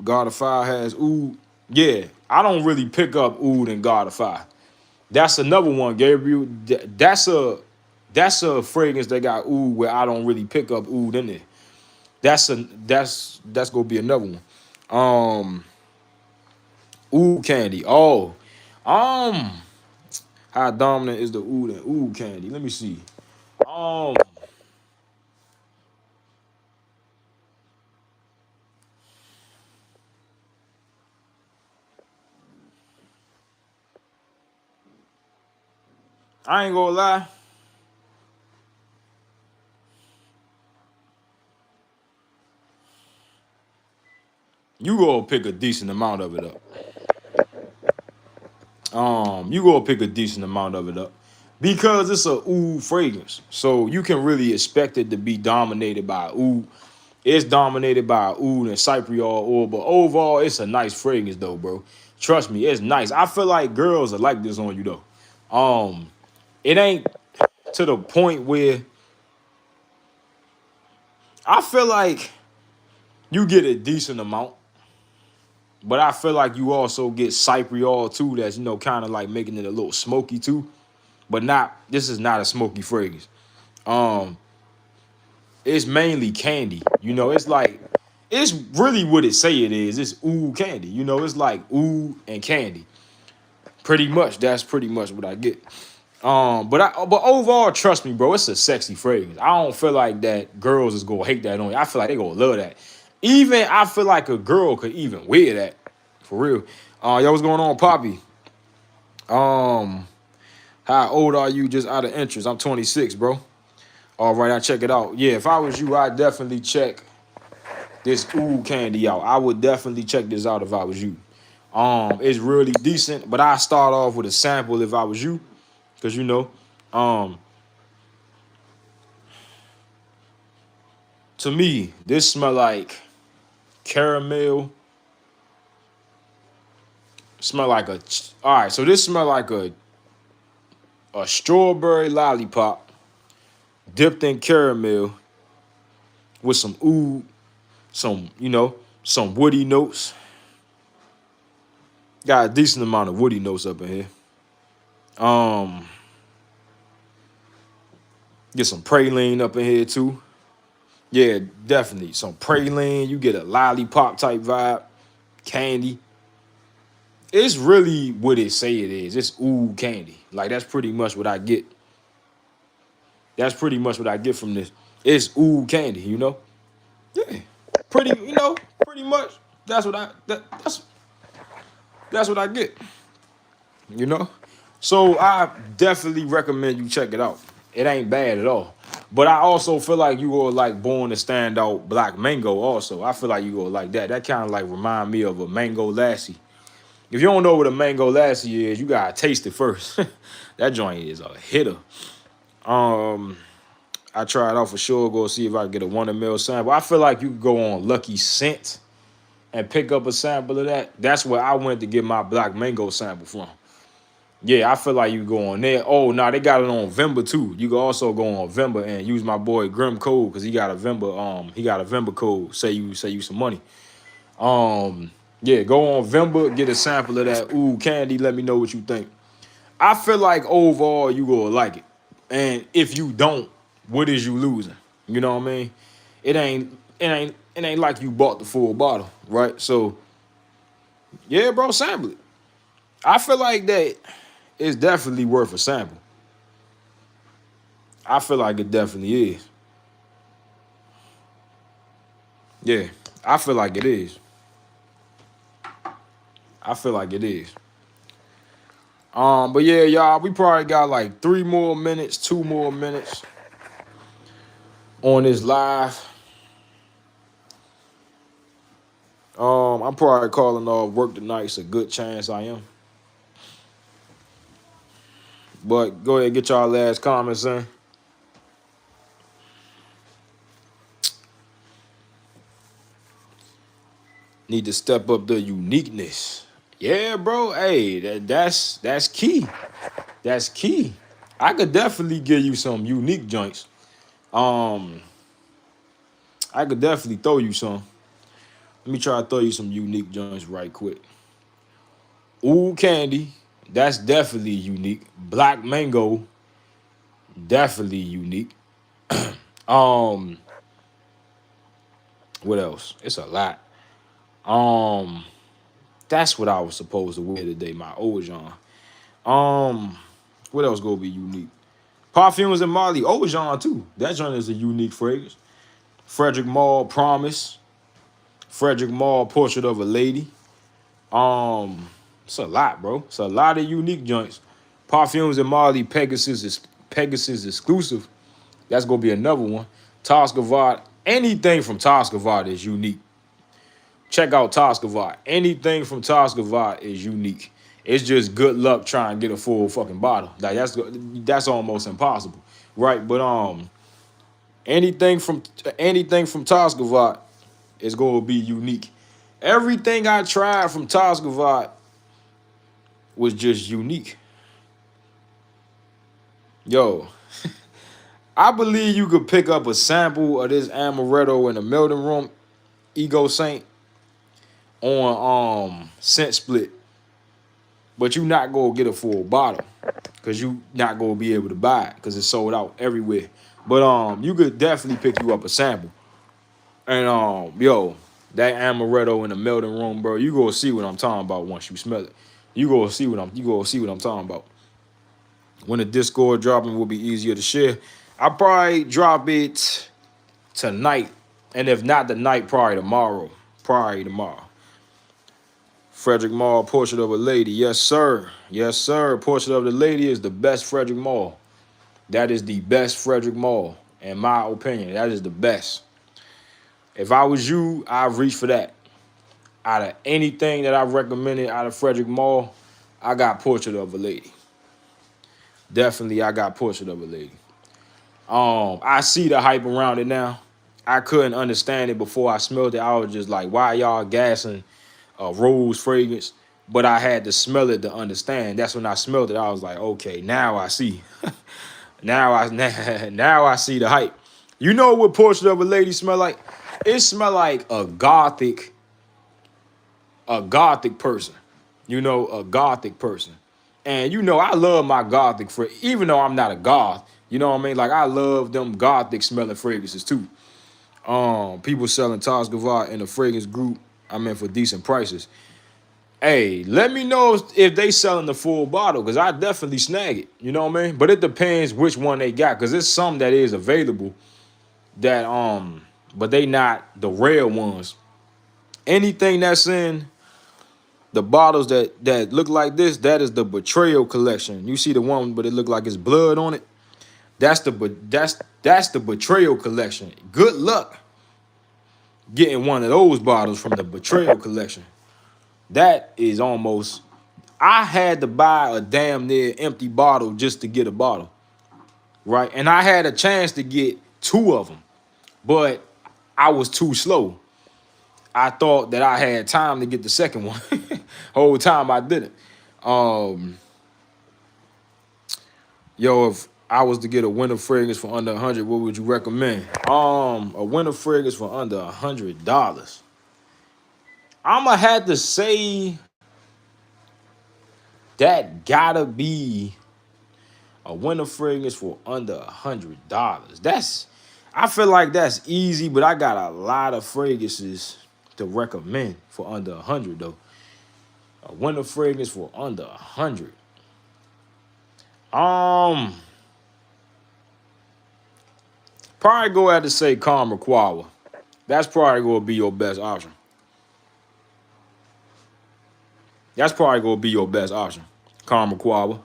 God of Fire has oud. Yeah, I don't really pick up oud in God of Fire. That's another one, Gabriel. That's a fragrance that got oud where I don't really pick up oud in it. That's gonna be another one. Oud candy. Oh, um, how dominant is the oud and oud candy? Let me see. Um, I ain't gonna lie. You go pick a decent amount of it up. You go pick a decent amount of it up because it's a oud fragrance, so you can really expect it to be dominated by oud. It's dominated by oud and cypriol oil, but overall, it's a nice fragrance though, bro. Trust me, it's nice. I feel like girls are like this on you though. It ain't to the point where I feel like you get a decent amount, but I feel like you also get cypriol too. That's kind of like making it a little smoky too, but not. This is not a smoky fragrance. Um, it's mainly candy. It's like it's really what it say it is. It's oud candy. It's like oud and candy. Pretty much. That's pretty much what I get. But overall, trust me, bro, it's a sexy fragrance. I don't feel like that girls is gonna hate that on you. I feel like they gonna love that. Even I feel like a girl could even wear that. For real. Yo, what's going on, Poppy? Um, how old are you? Just out of interest. I'm 26, bro. All right, I check it out. Yeah, if I was you, I'd definitely check this oud candy out. I would definitely check this out if I was you. It's really decent, but I start off with a sample if I was you, because um, to me, this smell like caramel. Smell like a. All right, so this smell like a strawberry lollipop dipped in caramel with some oud, some woody notes. Got a decent amount of woody notes up in here. Um, get some praline up in here too. Yeah, definitely some praline. You get a lollipop type vibe, candy. It's really what it say it is. It's oud candy. Like that's pretty much what I get. That's pretty much what I get from this. It's oud candy. Yeah, pretty much. That's what that's what I get. You know. So I definitely recommend you check it out. It ain't bad at all. But I also feel like you go like Born to Stand Out Black Mango also. I feel like you go like that. That kind of like remind me of a Mango Lassie. If you don't know what a Mango Lassie is, you gotta taste it first. That joint is a hitter. Um, I try it out for sure. Go see if I can get a 1 ml sample. I feel like you could go on Lucky Scent and pick up a sample of that. That's where I went to get my Black Mango sample from. Yeah, I feel like you go on there. Oh, no, they got it on Vember too. You can also go on Vember and use my boy Grim Code because he got a Vember code. Say you some money. Yeah, go on Vember, get a sample of that. Ooh, candy. Let me know what you think. I feel like overall you gonna like it, and if you don't, what is you losing? You know what I mean? It ain't like you bought the full bottle, right? So yeah, bro, sample it. I feel like that it's definitely worth a sample. I feel like it definitely is. Yeah, I feel like it is. I feel like it is. But yeah, y'all, we probably got like 3 more minutes, 2 more minutes on this live. I'm probably calling off work tonight. It's a good chance I am. But go ahead and get y'all last comments in. Need to step up the uniqueness. Yeah, bro. Hey, that's key. That's key. I could definitely give you some unique joints. Um, I could definitely throw you some. Let me try to throw you some unique joints right quick. Ooh, candy. That's definitely unique. Black mango, definitely unique. Um, what else? It's a lot. Um, that's what I was supposed to wear today, my Ojan. What else gonna be unique? Parfumes and Molly Ojan too. That joint is a unique fragrance. Frederick Mall Promise. Frederick Mall Portrait of a Lady. It's a lot, bro. It's a lot of unique joints. Parfumes and Molly Pegasus exclusive. That's gonna be another one. Toscavard. Anything from Toscavard is unique. Check out Toscavard. Anything from Toscavard is unique. It's just good luck trying to get a full fucking bottle. Like that's almost impossible, right? But anything from Toscavard is going to be unique. Everything I tried from Toscavard was just unique. Yo, I believe you could pick up a sample of this Amaretto in the melting room, Ego Saint, on Scent Split, but you not gonna get a full bottle because you not gonna be able to buy it because it's sold out everywhere. But you could definitely pick you up a sample. And yo, that Amaretto in the melting room, bro, you gonna see what I'm talking about once you smell it. You gonna see what I'm talking about. When the Discord dropping will be easier to share. I'll probably drop it tonight. And if not tonight, probably tomorrow. Probably tomorrow. Frederick Mall, Portrait of a Lady. Yes, sir. Yes, sir. Portrait of the Lady is the best Frederick Mall. That is the best Frederick Mall. In my opinion, that is the best. If I was you, I'd reach for that. Out of anything that I recommended out of Frederick Mall, I got Portrait of a Lady. Definitely, I got Portrait of a Lady. I see the hype around it now. I couldn't understand it before I smelled it. I was just like, why y'all gassing a rose fragrance? But I had to smell it to understand. That's when I smelled it. I was like, okay, now I see. now I see the hype. You know what Portrait of a Lady smell like? It smell like a gothic person. You know, a gothic person. And you know, I love my gothic even though I'm not a goth. You know what I mean? Like I love them gothic smelling fragrances too. People selling Toscavard in the fragrance group, I mean for decent prices. Hey, let me know if they selling the full bottle, because I definitely snag it. You know what I mean? But it depends which one they got, because there's some that is available that but they not the rare ones. Anything that's in the bottles that look like this, that is the Betrayal collection. You see the one, but it look like it's blood on it. That's the Betrayal collection. Good luck getting one of those bottles from the Betrayal collection. That is almost. I had to buy a damn near empty bottle just to get a bottle, right? And I had a chance to get 2 of them, but I was too slow. I thought that I had time to get the second one. Whole time I didn't. Yo, if I was to get a winter fragrance for under 100, what would you recommend? A winter fragrance for under $100. I'ma have to say that gotta be a winter fragrance for under $100. I feel like that's easy, but I got a lot of fragrances to recommend for under 100 though. A winter fragrance for under 100. Probably go ahead to say Karma Quawa. That's probably gonna be your best option. That's probably gonna be your best option. Karma Quawa.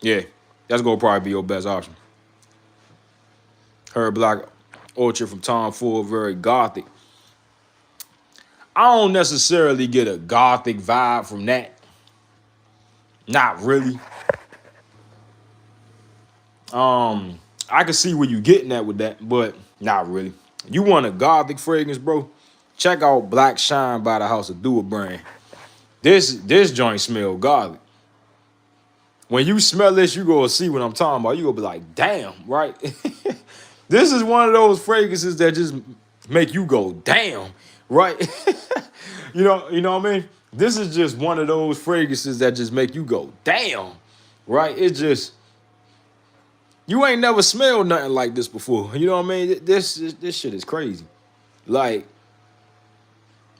Yeah, that's gonna probably be your best option. Herb Black Orchard from Tom Ford, very gothic. I don't necessarily get a gothic vibe from that. Not really. I can see where you getting at with that, but not really. You want a gothic fragrance, bro? Check out Black Shine by the House of Dua brand. This joint smell gothic. When you smell this, you gonna see what I'm talking about. You gonna be like, damn, right? This is one of those fragrances that just make you go, damn, right? you know what I mean? This is just one of those fragrances that just make you go, damn, right? It's just, you ain't never smelled nothing like this before. You know what I mean? This shit is crazy. Like,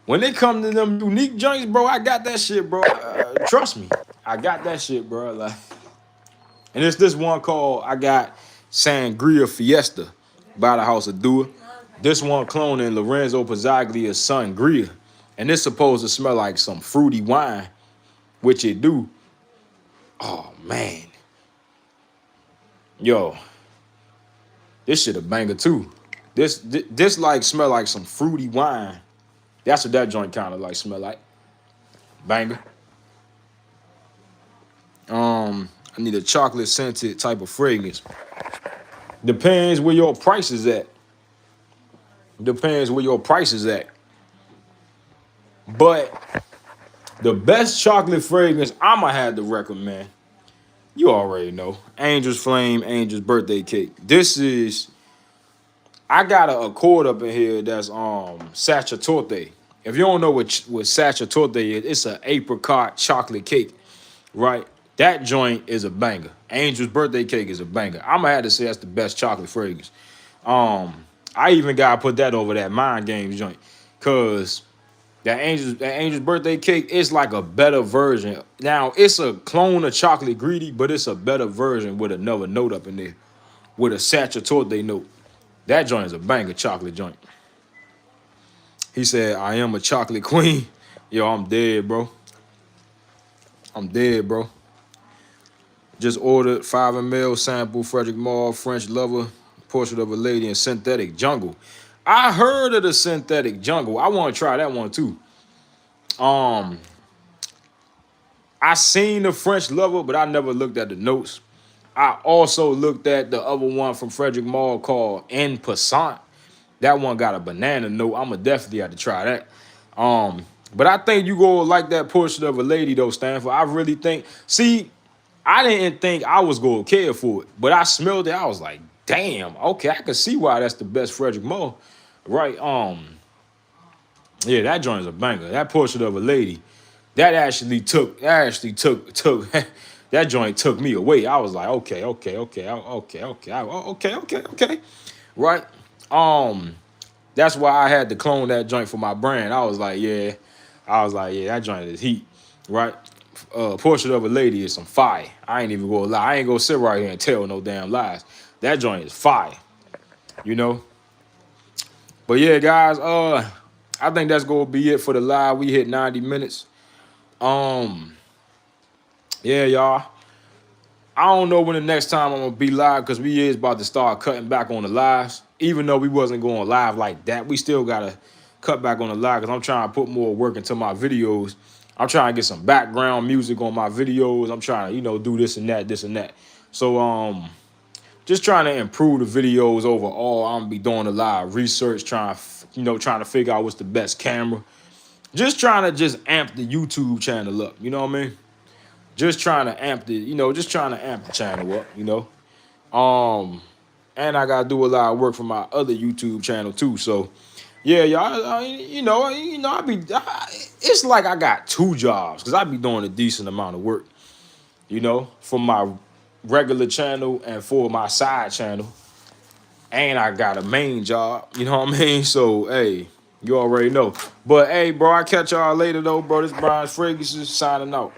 when it come to them unique joints, bro, I got that shit, bro. Trust me, I got that shit, bro. Like, and it's this one called, I got Sangria Fiesta by the House of Dua. This one cloning Lorenzo Pizzaglia's Sangria. And it's supposed to smell like some fruity wine, which it do. Oh, man. Yo, this shit a banger too. This like smell like some fruity wine. That's what that joint kind of like smell like. Banger. I need a chocolate scented type of fragrance. Depends where your price is at. Depends where your price is at. But the best chocolate fragrance I'ma have to recommend, you already know, Angel's Flame, Angel's Birthday Cake. This is, I got a Accord up in here that's Sacerdote. If you don't know what Sacerdote is, it's an apricot chocolate cake, right? That joint is a banger. Angel's Birthday Cake is a banger. I'm gonna have to say that's the best chocolate fragrance. I even gotta put that over that Mind Games joint, cause that Angel's Birthday Cake is like a better version. Now it's a clone of Chocolate Greedy, but it's a better version with another note up in there, with a Sacerdote note. That joint is a banger chocolate joint. He said, "I am a chocolate queen." Yo, I'm dead, bro. I'm dead, bro. Just ordered 5 ml sample Frederick Malle French Lover Portrait of a Lady in Synthetic Jungle. I heard of the Synthetic Jungle. I want to try that one too. I seen the French Lover, but I never looked at the notes. I also looked at the other one from Frederick Malle called En Passant. That one got a banana note. I'ma definitely have to try that. But I think you go like that Portrait of a Lady though, Stanford. I really think. See, I didn't think I was gonna care for it, but I smelled it. I was like, damn, okay, I can see why that's the best Frederick Malle, right? Yeah, that joint is a banger. That Portrait of a Lady, that actually took that joint took me away. I was like, okay, right? That's why I had to clone that joint for my brand. I was like, yeah, that joint is heat, right? Portrait of a Lady is some fire. I ain't even gonna lie. I ain't gonna sit right here and tell no damn lies. That joint is fire, you know? But yeah, guys, I think that's gonna be it for the live. We hit 90 minutes. Yeah, y'all. I don't know when the next time I'm gonna be live, because we is about to start cutting back on the lives. Even though we wasn't going live like that, we still gotta cut back on the live because I'm trying to put more work into my videos. I'm trying to get some background music on my videos. I'm trying to, do this and that. So just trying to improve the videos overall. I'm gonna be doing a lot of research, trying to figure out what's the best camera. Just trying to amp the YouTube channel up. You know what I mean? just trying to amp the, just trying to amp the channel up, and I gotta do a lot of work for my other YouTube channel too. So yeah, y'all, it's like I got two jobs because I be doing a decent amount of work, for my regular channel and for my side channel, and I got a main job. You know what I mean? So hey, you already know. But hey, bro, I catch y'all later though, bro. This Brian Ferguson signing out.